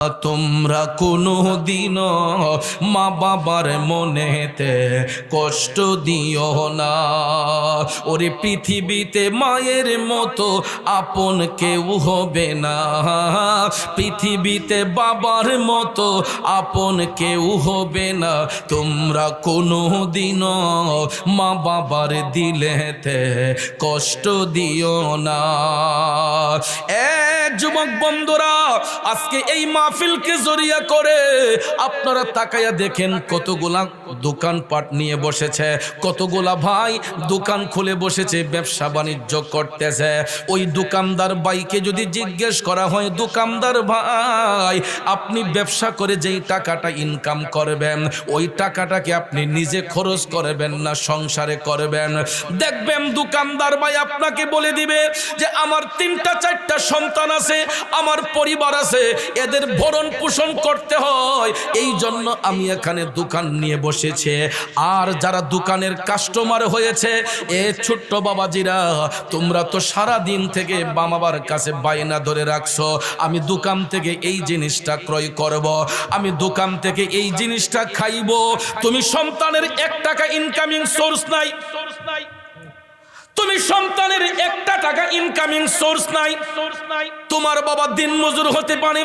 তোমরা কোনোদিনও মা বাবার মনেতে কষ্ট দিও না। ওরে পৃথিবীতে মায়ের মতো আপন কেউ হবে না, পৃথিবীতে বাবার মতো আপন কেউ হবে না। তোমরা কোনোদিনও মা বাবার দিলেতে কষ্ট দিও না। যুবক বন্ধুরা, আজকে এই মাহফিলকে জড়িয়া করে আপনারা তাকায়া দেখেন কতগুলা দোকানপাট নিয়ে বসেছে, কতগুলা ভাই দোকান খুলে বসেছে, ব্যবসা বাণিজ্য করতেছে। ওই দোকানদার ভাইকে যদি জিজ্ঞেস করা হয়, দোকানদার ভাই আপনি ব্যবসা করে যেই টাকাটা ইনকাম করবেন ওই টাকাটাকে আপনি নিজে খরচ করবেন না সংসারে করবেন, দেখবেন দোকানদার ভাই আপনাকে বলে দিবে যে আমার 3টা 4টা সন্তান আছে, আমার পরিবার আছে, এদের ভরণ পোষণ করতে হয়, এই জন্য আমি এখানে দোকান নিয়ে বসেছে। আর যারা দোকানের কাস্টমার হয়েছে, এ ছোট্ট বাবাজিরা তোমরা তো সারা দিন থেকে বাবার কাছে বায়না ধরে রাখছো, আমি দোকান থেকে এই জিনিসটা ক্রয় করব, আমি দোকান থেকে এই জিনিসটা খাইব। তুমি সন্তানের 1 টাকা ইনকামিং সোর্স নাই, তুমি সন্তানের 1টা টাকা ইনকামিং সোর্স নাই। তোমার বাবা দিন মজুর হতে পারে,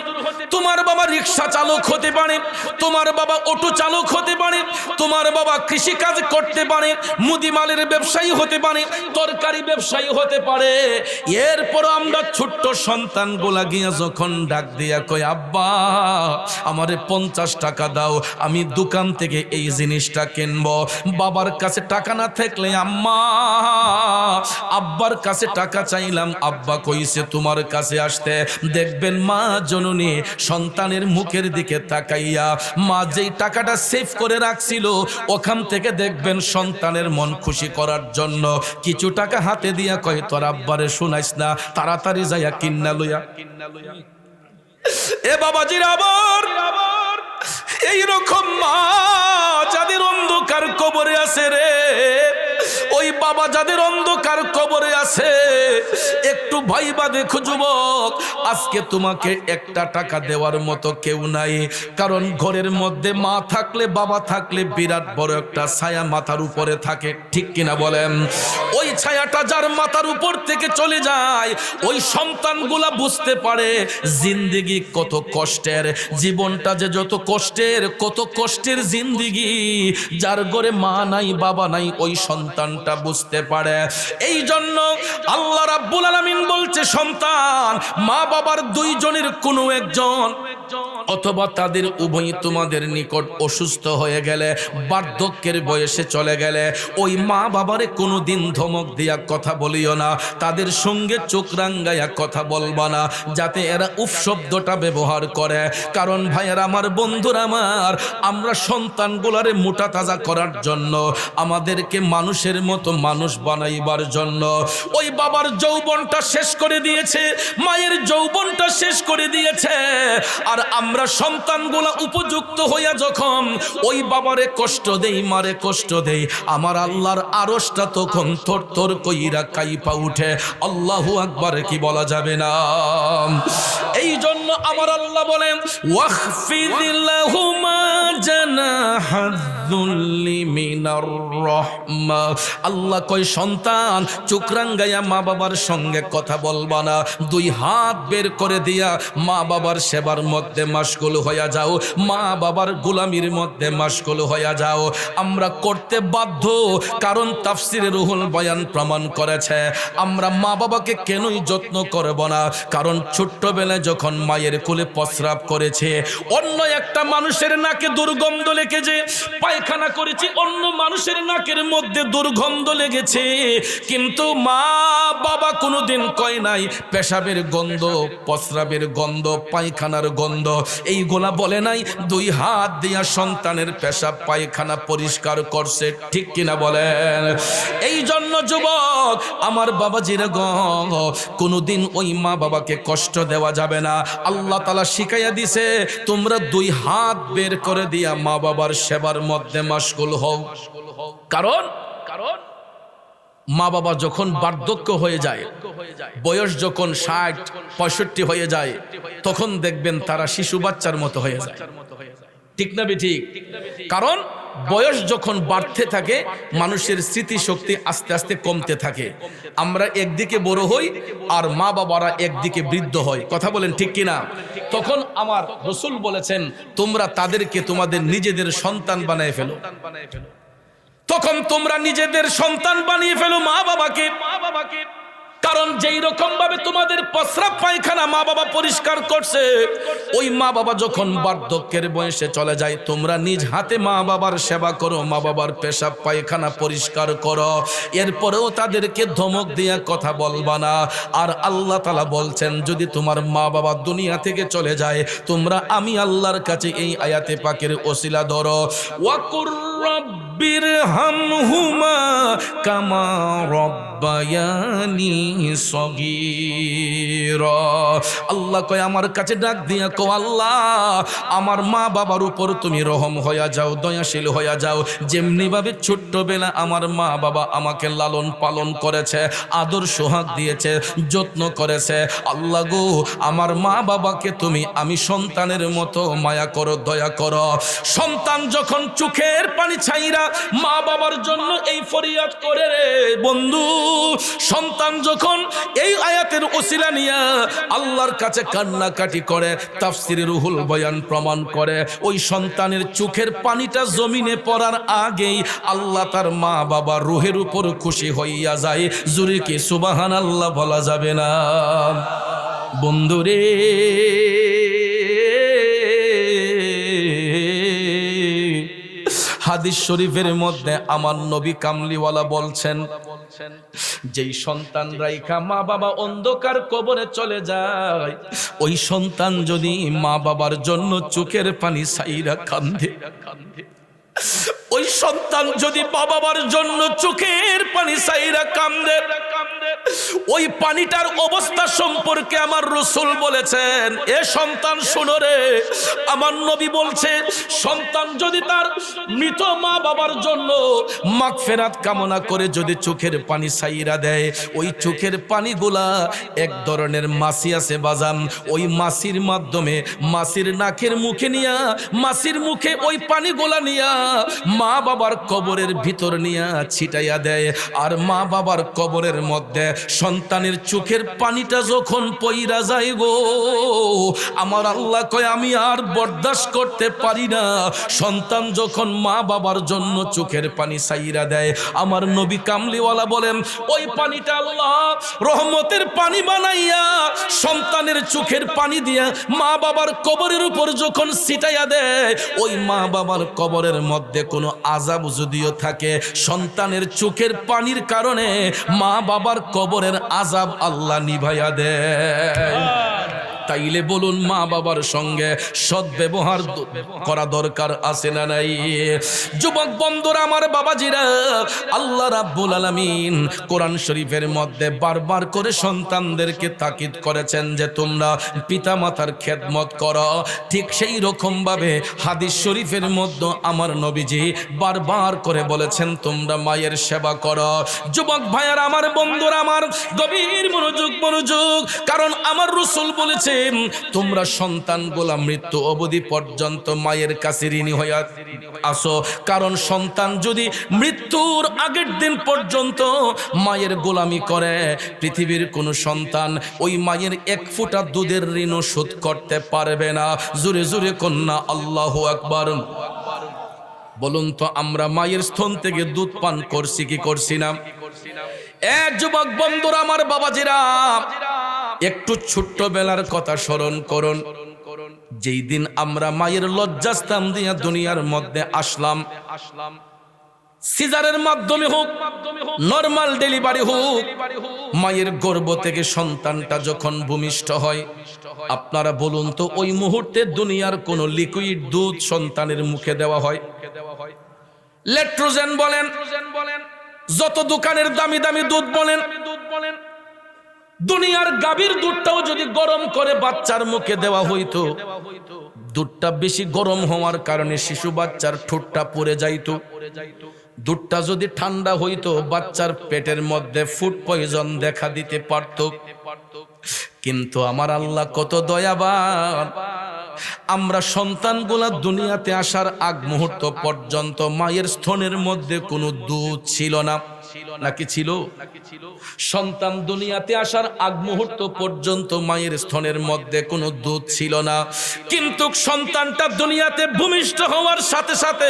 তোমার বাবা রিক্সা চালক হতে পারে, তোমার বাবা অটো চালক হতে পারে, তোমার বাবা কৃষি কাজ করতে পারে, মুদিমালের ব্যবসায়ী হতে পারে, তরকারি ব্যবসায়ী হতে পারে। এরপর আমরা ছোট্ট সন্তানগুলা গিয়া যখন ডাক দিয়া কয় আব্বা আমারে 50 টাকা দাও, আমি দোকান থেকে এই জিনিসটা কিনবো, বাবার কাছে টাকা না থাকলে আম্মা আব্বার কাছে টাকা চাইলাম, আব্বা কইছে তোমার কাছে আসতে। দেখবেন মা জননী সন্তানের মুখের দিকে তাকাইয়া মা যেই টাকাটা সেভ করে রাখছিল ওখান থেকে দেখবেন সন্তানের মন খুশি করার জন্য কিছু টাকা হাতে দিয়া কয় তোর আব্বারে শুনাইস না, তাড়াতাড়ি যাইয়া কিন্না লইয়া। এ বাবাজির আবার এইরকম মা যাদের অন্ধকার কবরে আছে রে, ওই বাবা যাদের অন্ধকার কবরে আছে, একটু ভাইবা দেখো যুবক, আজকে তোমাকে 1টা টাকা দেওয়ার মতো কেউ নাই। কারণ ঘরের মধ্যে মা থাকলে বাবা থাকলে বিরাট বড় একটা ছায়া মাথার উপরে থাকে, ঠিক কিনা বলেন? ওই ছায়াটা যার মাথার উপর থেকে চলে যায় ওই সন্তানগুলা বুঝতে পারে জিন্দেগি কত কষ্টের, জীবনটা যে যত কষ্টের, কত কষ্টের জিন্দেগি। যার ঘরে মা নাই বাবা নাই ওই সন্তানটা বুঝতে পারে। এই জন্য আল্লাহ রাব্বুল আলামিন বলছে সন্তান মা বাবার 2 জনের কোনো একজন অথবা তাদের উভয় তোমাদের নিকট অসুস্থ হয়ে গেলে, বার্ধক্যের বয়সে চলে গেলে, ওই মা বাবারে কোনোদিন ধমক দিয়া কথা বলিও না, তাদের সঙ্গে চোখ রাঙ্গাইয়া কথা বলবা না, যাতে এরা উফ শব্দটা ব্যবহার করে। কারণ ভাইয়ের আমার বন্ধুরা আমার, আমরা সন্তানগুলারে মোটা তাজা করার জন্য, আমাদেরকে মানুষের মতো মানুষ বানাইবার জন্য ওই বাবার যৌবনটা শেষ করে দিয়েছে, মায়ের যৌবনটা শেষ করে দিয়েছে। আর আমরা সন্তানগুলা উপযুক্ত হইয়া যখন ওই বাবারে কষ্ট দেই, মারে কষ্ট দেই, আমার আল্লাহর আরশটা তখন থরথর কইরা কাইপা উঠে। আল্লাহু আকবার কি বলা যাবে না? এই জন্য আমার আল্লাহ বলেন ওয়াখফিদিল্লাহুমা জানাহাযুল্লি মিনার রাহমা। আল্লাহ কয় সন্তান চোখ রাঙ্গাইয়া মা বাবার সঙ্গে কথা বলবা না, 2 হাত বের করে দিয়া মা বাবার সেবার মধ্যে মাশগুল হইয়া যাও, মা বাবার গোলামির মধ্যে মাশগুল হইয়া যাও। আমরা করতে বাধ্য, কারণ তাফসিরে রুহুল বয়ান প্রমাণ করেছে আমরা মা বাবাকে কেনই যত্ন করব না, কারণ ছোট্টবেলায় যখন মায়ের কোলে প্রস্রাব করেছে, অন্য একটা মানুষের নাকে দুর্গন্ধ লেগেছে, পায়খানা করেছি অন্য মানুষের নাকের মধ্যে দুর্গন্ধ লেগেছে, কিন্তু মা বাবা কোনোদিন কয় নাই পেশাবের গন্ধ, প্রস্রাবের গন্ধ, পায়খানার গন্ধ, এইগুলা বলে নাই। 2 হাত দিয়া সন্তানের পেশাব পায়খানা পরিষ্কার করছে, ঠিক কিনা বলেন? এই জন্য যুবক আমার বাবাজিরা গো, কোনোদিন ওই মা বাবাকে কষ্ট দেওয়া যাবে না। আল্লাহ তাআলা শিখাইয়া দিছে তোমরা 2 হাত বের করে দিয়া মা বাবার সেবার মধ্যে মাশগুল হও। কারণ মা বাবা যখন বার্ধক্য হয়ে যায়, বয়স যখন 60-65 হয়ে যায়, তখন দেখবেন তারা শিশু বাচ্চার মতো হয়ে যায়। ঠিক না ঠিক? কারণ বয়স যখন বাড়তে থাকে, মানুষের স্মৃতিশক্তি আস্তে আস্তে কমতে থাকে। আমরা একদিকে বড় হই আর মা বাবারা একদিকে বৃদ্ধ হয়। কথা বলেন ঠিক কিনা? তখন আমার রাসূল বলেছেন, তোমরা তাদেরকে তোমাদের নিজেদের সন্তান বানিয়ে ফেলো। তখন তোমরা নিজেদের সন্তান বানিয়ে ফেলো মা বাবাকে। কারণ যেই রকম ভাবে তোমাদের প্রস্রাব পায়খানা মা বাবা পরিষ্কার করছে, ওই মা বাবা যখন বার্ধক্যের বয়সে চলে যায়, তোমরা নিজ হাতে মা বাবার সেবা করো, মা বাবার পেশাব পায়খানা পরিষ্কার করো। এরপরেও তাদেরকে ধমক দিয়ে কথা বলবা না। আর আল্লাহ তাআলা বলছেন, যদি তোমার মা বাবা দুনিয়া থেকে চলে যায়, তোমরা আমি আল্লাহর কাছে এই আয়াতে পাকের ওসিলা ধরো, ওয়াকুর রব্বিরহামহুমা কামা রব্বায়ানি সগীরা। আল্লাহ কয়, আমার কাছে ডাক দিয়া কও, আল্লাহ আমার মা বাবার উপর তুমি রহম হইয়া যাও, দয়াশীল হইয়া যাও। যেমনি ভাবে ছোট্টবেলা আমার মা বাবা আমাকে লালন পালন করেছে, আদর সোহাগ দিয়েছে, যত্ন করেছে, আল্লাহ গো আমার মা বাবাকে তুমি আমি সন্তানের মতো মায়া করো, দয়া করো। সন্তান যখন চোখের পানি ছাইরা মা বাবার জন্য এই ফরিয়াদ করে রে বন্ধু, সন্তান যখন এই আয়াতের ওসিলা নিয়া আল্লাহর কাছে কান্নাকাটি করে, তাফসিরে রুহুল বয়ান প্রমাণ করে, ওই সন্তানের চোখের পানিটা জমিনে পড়ার আগেই আল্লাহ তার মা বাবার রুহের উপর খুশি হইয়া যায়। জোরে কি সুবহানাল্লাহ বলা যাবে না? বন্ধুরে, হাদিস শরীফের মধ্যে আমার নবী কামলিওয়ালা বলছেন, যেই সন্তান রাইখা মা বাবা অন্ধকার কবরে চলে যায়, ওই সন্তান যদি মা বাবার জন্য চোখের পানি ছাইরা কান্দে, ওই সন্তান যদি মা বাবার জন্য চোখের পানি ছাইরা কান্দে, ওই পানিটার অবস্থা সম্পর্কে আমার রাসূল বলেছেন, এ সন্তান শুনো রে, আমার নবী বলছে, সন্তান যদি তার মৃত মা বাবার জন্য মাগফিরাত কামনা করে যদি চোখের পানি ছাইরা দেয়, ওই চোখের পানিগুলা এক ধরনের মাছি আছে বাজান, ওই মাছির মাধ্যমে মাছির নাকের মুখে নিয়া, মাছির মুখে ওই পানিগুলা নিয়া মা বাবার কবরের ভিতর নিয়া ছিটাইয়া দেয়। আর মা বাবার কবরের মধ্যে সন্তানের চোখের পানিটা যখন পইরা যায় গো, আমার আল্লাহ কয়, আমি আর বরদাস্ত করতে পারি না। সন্তান যখন মা বাবার জন্য চোখের পানি ছাইরা দেয়, আমার নবী কামলিওয়ালা বলেন, ওই পানিটা আল্লাহ রহমতের পানি বানাইয়া সন্তানের চোখের পানি দিয়া মা বাবার কবরের উপর যখন ছিটাইয়া দেয়, ওই মা বাবার কবরের মধ্যে কোনো আযাব যদিও থাকে, সন্তানের চোখের পানির কারণে মা বাবার কবরের আযাব আল্লাহ নিভাইয়া দেয়। তাইলে বলুন, মা বাবার সঙ্গে সদ্ব্যবহার করা দরকার আছে না নাই? যুবক বন্ধুরা, আমার বাবাজিরা, আল্লাহ রাব্বুল আলামিন কোরআন শরীফের মধ্যে বারবার করে সন্তানদেরকে তাকিদ করেছেন যে তোমরা পিতামাতার খেদমত করো। ঠিক সেই রকম ভাবে হাদিস শরীফের মধ্যে আমার নবীজি বারবার করে বলেছেন, তোমরা মায়ের সেবা করো। যুবক ভাইয়ার, আমার বন্ধুরা, আমার গভীর মনোযোগ, কারণ আমার রাসূল বলেছে, তোমরা সন্তানগুলা মৃত্যু অবধি পর্যন্ত মায়ের কাছে ঋণী হইয়া আসো। কারণ সন্তান যদি মৃত্যুর আগের দিন পর্যন্ত মায়ের গোলামি করে, পৃথিবীর কোন সন্তান ওই মায়ের এক ফোঁটা দুধের ঋণও শোধ করতে পারবে না। জোরে জোরে কন্যা আল্লাহু আকবার। বলুন তো, আমরা মায়ের স্তন থেকে দুধ পান করছি কি করছি না? এক যুবক বন্ধুরা, আমার বাবাজিরা, একটু ছোট্টবেলার কথা স্মরণ করুন। যেই দিন আমরা মায়ের লজ্জাস্থান দিয়া দুনিয়ার মধ্যে আসলাম, সিজারের মাধ্যমে হোক, নরমাল ডেলিভারি হোক, মায়ের গর্ভ থেকে সন্তানটা যখন ভূমিষ্ঠ হয়, আপনারা বলুন তো, ওই মুহূর্তে দুনিয়ার কোন লিকুইড দুধ সন্তানের মুখে দেওয়া হয়? ল্যাক্টোজেন বলেন, যত দোকানের দামি দামি দুধ বলেন, দুনিয়ার গাভীর দুধটাও যদি গরম করে বাচ্চার মুখে দেওয়া হইতো, দুধটা বেশি গরম হওয়ার কারণে শিশু বাচ্চার ঠোঁটটা পড়ে যাইতো। দুধটা যদি ঠান্ডা হইতো বাচ্চার পেটের মধ্যে ফুড পয়জন দেখা দিতে পারত। কিন্তু আমার আল্লাহ কত দয়াবান, আমরা সন্তানগুলা দুনিয়াতে আসার আগ মুহূর্ত পর্যন্ত মায়ের স্তনের মধ্যে কোনো দুধ ছিল না, নাকি ছিল? সন্তান দুনিয়াতে আসার আগ মুহূর্ত পর্যন্ত মায়ের স্তনের মধ্যে কোনো দুধ ছিল না। কিন্তু সন্তানটা দুনিয়াতে ভূমিষ্ঠ হওয়ার সাথে সাথে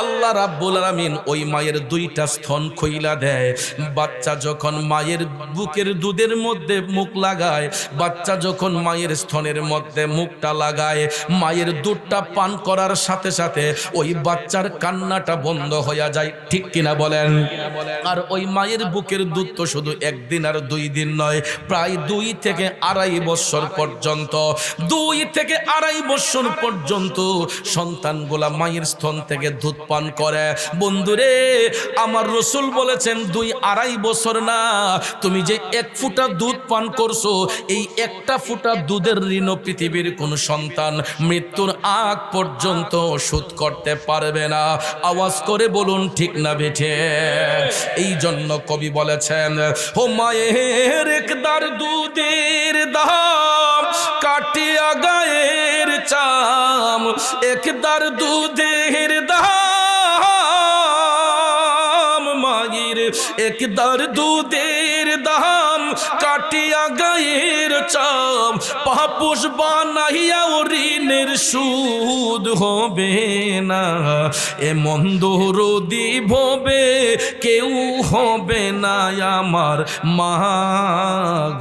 আল্লাহ রাব্বুল আলামিন ওই মায়ের দুইটা স্তন খইলা দেয়। বাচ্চা যখন মায়ের বুকের দুধের মধ্যে মুখ লাগায়, বাচ্চা যখন মায়ের স্তনের মধ্যে মুখটা লাগায়, মায়ের দুধটা পান করার সাথে সাথে ওই বাচ্চার কান্নাটা বন্ধ হয়ে যায়। ঠিক কিনা বলেন? আর ওই মায়ের বুকের দুধ তো শুধু একদিন আর 2 দিন নয়, প্রায় 2 থেকে আড়াই বছর পর্যন্ত, 2 থেকে আড়াই বছর পর্যন্ত সন্তানগুলা মায়ের স্তন থেকে দুধ পান করে। বন্ধুরে, আমার রাসূল বলেছেন 2-2.5 বছর না, তুমি যে 1 ফোঁটা দুধ পান করছো, এই একটা ফোঁটা দুধের ঋণ পৃথিবীর কোন সন্তান মৃত্যুর আগ পর্যন্ত শোধ করতে পারবে না। আওয়াজ করে বলুন ঠিক না বেঠে? এই জন্য কবি বলেছেন, ও মায়ের একদার দুধের দাম কাটিয়া গায়ের চাম, একদার দুধের দাম মায়ের একদার দুধের দাম কাটিয়া গায়ের চাম, পাপুষ বানাইয়া ঋণের সুদ হবে না, এ মন্দ রোদি ভবে কেউ হবে না আমার মা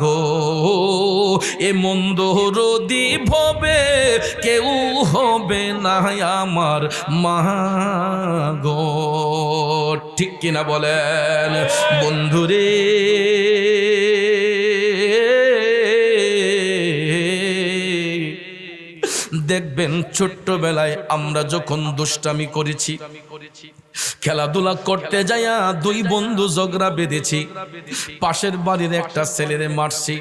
গো, এ মন্দ রোদি ভবে কেউ হবে না আমার মা গো। ঠিক কিনা বলেন বন্ধুরে? দেখবেন ছোট্টবেলায় আমরা যখন দুষ্টামি করেছি, খেলাধুলা করতে যাইয়া 2 বন্ধু ঝগড়া বেঁধেছি, পাশের বাড়ির একটা ছেলেরে মারছি,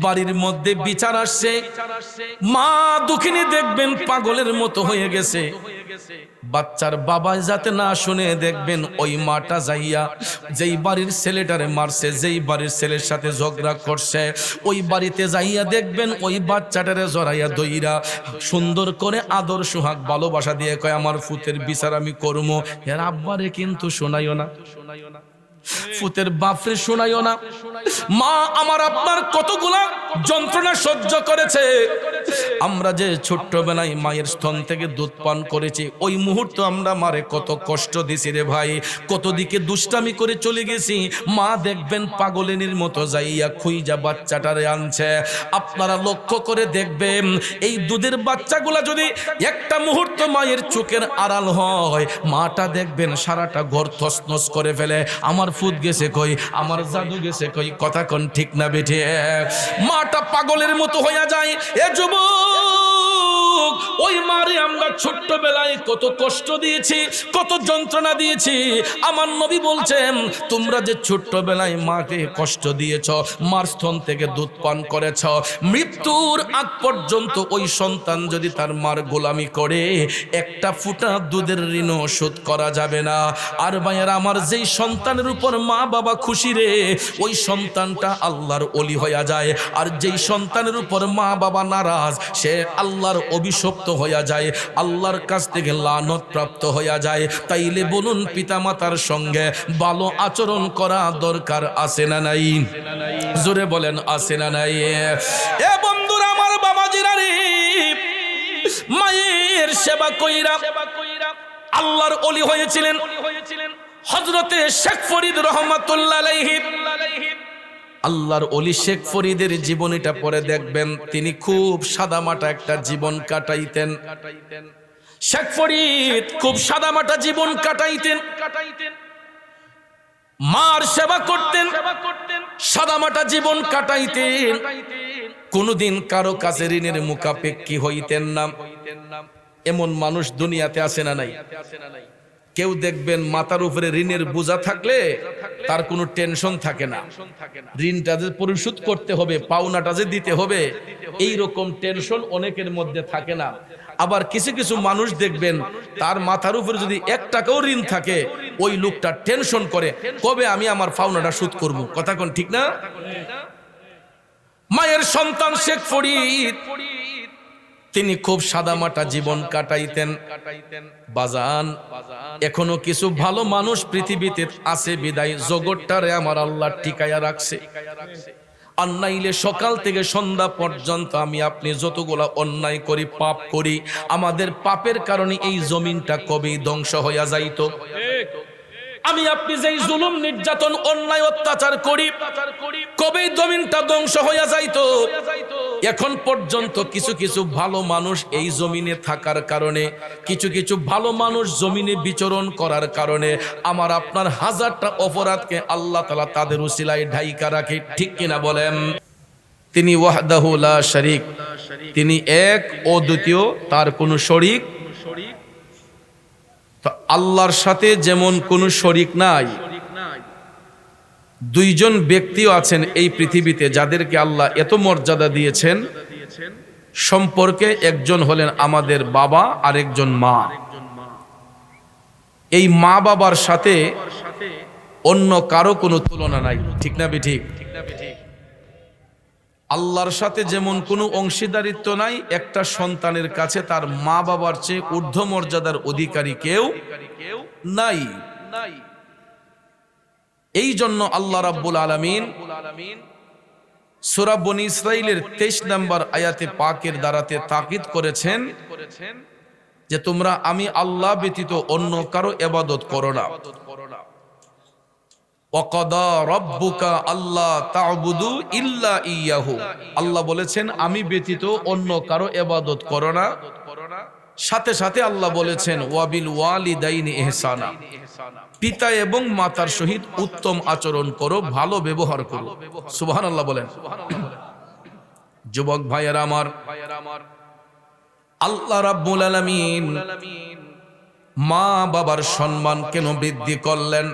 বাড়ির মধ্যে বিচার আসছে, মা দুঃখিনী দেখবেন পাগলের মতো হয়ে গেছে। বাচ্চার বাবা যাতে না শুনে, দেখবেন ওই মাটা যাইয়া যেই বাড়ির ছেলেটারে মারছে, যেই বাড়ির ছেলের সাথে ঝগড়া করছে, ওই বাড়িতে যাইয়া দেখবেন ওই বাচ্চাটারে জড়াইয়া দইরা সুন্দর করে আদর সোহাগ ভালোবাসা দিয়ে কয়, আমার ফুতের বিচার আমি করবো। এর আব্বারে কিন্তু শোনাইও না, ফুতের বাপরে শোনাইও না। মা আমার আপনার কতগুলা যন্ত্রণা সহ্য করেছে। আমরা যে ছোট্টবেলায় মায়ের স্তন থেকে দুধ পান করেছি, ওই মুহূর্তে আমরা মারে কত কষ্ট দিছি রে ভাই, কত দিকে দুষ্টামি করে চলে গেছি। মা দেখবেন পাগলের মতো যাইয়া খুইজা বাচ্চাটারে আনছে। আপনারা লক্ষ্য করে দেখবেন, এই দুধের বাচ্চাগুলা যদি একটা মুহূর্ত মায়ের চোখের আড়াল হয়, মাটা দেখবেন সারাটা ঘর তছনছ করে ফেলে। আমার ফুট গেছে কই, আমার জাদু গেছে কই, কথা কোন ঠিক না বেঠে? মাটা পাগলের মতো হইয়া যায়। এ যুবক, ওই মারে আমরা ছোট্টবেলায় কত কষ্ট দিয়েছি, কত যন্ত্রণা দিয়েছি। আমার নবী বলছেন, তোমরা যে ছোট্টবেলায় মাকে কষ্ট দিয়েছ, মার স্তন থেকে দুধ পান করেছ, মৃত্যুর আগ পর্যন্ত ওই সন্তান যদি তার মার গোলামি করে, একটা ফুটা দুধের ঋণ শোধ করা যাবে না। আর ভাইয়ের আমার, যেই সন্তানের উপর মা বাবা খুশি রে, ওই সন্তানটা আল্লাহর ওলি হইয়া যায়। আর যেই সন্তানের উপর মা বাবা নারাজ, সে আল্লাহর অভিশপ্ত হইয়া যায়, আল্লাহর কাছ থেকে লানত প্রাপ্ত হইয়া যায়। তাইলে বলুন, পিতামাতার সঙ্গে ভালো আচরণ করা দরকার আছে না নাই? জোরে বলেন, আছে না নাই? এ বন্ধুরা আমার, বাবাজিরা রে, মায়ের সেবা কইরা আল্লাহর ওলি হয়েছিলেন হযরতে শেখ ফরিদ রহমাতুল্লাহ আলাইহি। আল্লাহর ওলি শেখ ফরিদের জীবনীটা পড়ে দেখবেন, তিনি খুব সাদামাটা একটা জীবন কাটাইতেন। শেখ ফরিদ খুব সাদামাটা জীবন কাটাইতেন, মার সেবা করতেন, সাদামাটা জীবন কাটাইতেন। কোনদিন কারো কাছে ঋণের মুখাপেক্ষী হইতেন না। এমন মানুষ দুনিয়াতে আছে না নাই? কেউ দেখবেন মাথার উপরে ঋণের বোঝা থাকলে তার কোনো টেনশন থাকে না, ঋণটা যে পরিশোধ করতে হবে, পাওনাটা যে দিতে হবে, এই রকম টেনশন অনেকের মধ্যে থাকে না। আবার কিছু কিছু মানুষ দেখবেন তার মাথার উপরে যদি 1 টাকাও ঋণ থাকে, ওই লোকটা টেনশন করে কবে আমি আমার পাওনাটা শোধ করব। কথা কোন ঠিক না? মায়ের সন্তান শেখ ফরিদ, তিনি খুব সাদামাটা জীবন কাটাইতেন। বাজান, এখনো কিছু ভালো মানুষ পৃথিবীতে আছে বিদায় জগৎটারে আমার আল্লাহ টিকায়া রাখছে। আর নাইলে সকাল থেকে সন্ধ্যা পর্যন্ত আমি আপনি যতগুলা অন্যায় করি, পাপ করি, আমাদের পাপের কারণে এই জমিনটা কবেই ধ্বংস হইয়া যাইতো। আমি আপনি যেই জুলুম, নির্যাতন, অন্যায়, অত্যাচার করি, কবেই জমিনটা ধ্বংস হইয়া যাইতো। এখন পর্যন্ত কিছু কিছু ভালো মানুষ এই জমিনে থাকার কারণে, কিছু কিছু ভালো মানুষ জমিনে বিচরণ করার কারণে আমার আপনার হাজারটা অপরাধকে আল্লাহ তাআলা তাদের উসিলায় ঢাইকা রাখে। ঠিক কিনা বলেন? তিনি ওয়াহদাহু লা শারীক, তিনি এক ও দ্বিতীয়, তার কোনো শরীক। তো আল্লাহর সাথে যেমন কোনো শরীক নাই, দুইজন ব্যক্তিও আছেন এই পৃথিবীতে যাদেরকে আল্লাহ এত মর্যাদা দিয়েছেন। সম্পর্কে একজন হলেন আমাদের বাবা, আর একজন মা। এই মা বাবার সাথে অন্য কারো কোনো তুলনা নাই। ঠিক না বেঠিক? আল্লাহর সাথে যেমন কোনো অংশীদারিত্ব নাই, একটা সন্তানের কাছে তার মা বাবার চেয়ে ঊর্ধ্ব মর্যাদার অধিকারী কেউ নাই। এই জন্য আল্লাহ রাব্বুল আলামিন সূরা বনী ইসরাঈলের 23 নম্বর আয়াতে পাকের দ্বারাতে তাকিদ করেছেন যে তোমরা আমি আল্লাহ ব্যতীত অন্য কারো ইবাদত করো না। ওয়াকাদা রাব্বুকা আল্লা তা'বুদু ইল্লা ইয়াহু, আল্লাহ বলেছেন আমি ব্যতীত অন্য কারো ইবাদত করো না। সাথে সাথে আল্লাহ বলেছেন ওয়াবিল ওয়ালিদাইনি ইহসানা, পিতা এবং মাতার সহিত উত্তম আচরণ করো, ভালো ব্যবহার করো। সুবহানাল্লাহ বলেন। যুবক ভাইয়েরা আমার, আল্লাহ রাব্বুল আলামিন মা বাবার সম্মান কেন বৃদ্ধি করলেন?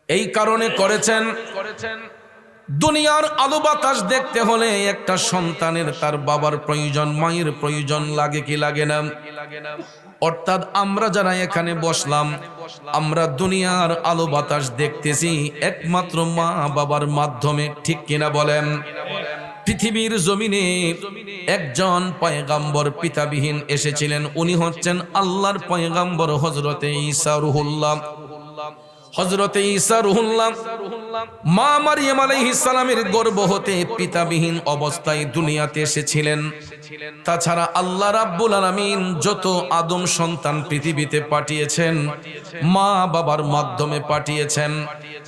এই কারণে করেছেন, দুনিয়ার আলো বাতাস দেখতে হলে একটা সন্তানের তার বাবার প্রয়োজন, মায়ের প্রয়োজন লাগে কি লাগে না? অর্থাৎ আমরা যারা এখানে বসলাম, আমরা দুনিয়ার আলো বাতাস দেখতেছি একমাত্র মা বাবার মাধ্যমে। ঠিক কিনা বলেন? পৃথিবীর জমিনে একজন পয়গাম্বর পিতাবিহীন এসেছিলেন, উনি হচ্ছেন আল্লাহর পয়গাম্বর হযরতে ঈসা রুহুল্লাহ। হযরতে ঈসা রুহুল্লাহ মা মারিয়াম আলাইহিস সালামের গর্ভ হতে পিতাবিহীন অবস্থায় দুনিয়াতে এসেছিলেন। তাছাড়া আল্লাহ রাব্বুল আলামিন যত আদম সন্তান পৃথিবীতে পাঠিয়েছেন মা বাবার মাধ্যমে পাঠিয়েছেন।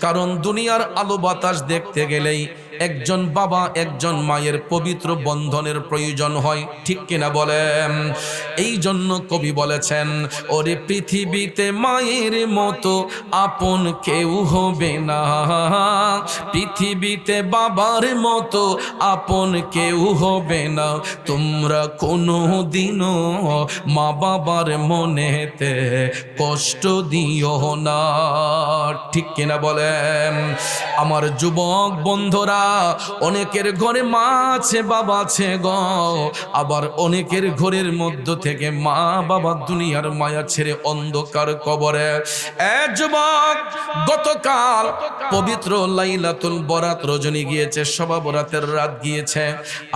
কারণ দুনিয়ার আলো বাতাস দেখতে গেলেই একজন বাবা একজন মায়ের পবিত্র বন্ধনের প্রয়োজন হয়। ঠিক কিনা বলেন? এই জন্য কবি বলেছেন, ওরে পৃথিবীতে মায়ের মতো আপন কেউ হবে না, পৃথিবীতে বাবার মতো আপন কেউ হবে না, তোমরা কোনো দিনও মা বাবার মনেতে কষ্ট দিও না। ঠিক কিনা বলেন? আমার যুবক বন্ধুরা, অনেকের ঘরে মা আছে বাবা আছে গো, আবার অনেকের ঘরের মধ্য থেকে মা বাবা দুনিয়ার মায়া ছেড়ে অন্ধকার কবরে। যুবক, গতকাল পবিত্র লাইলাতুল বরাত রজনী গিয়েছে, শবে বরাতের রাত গিয়েছে।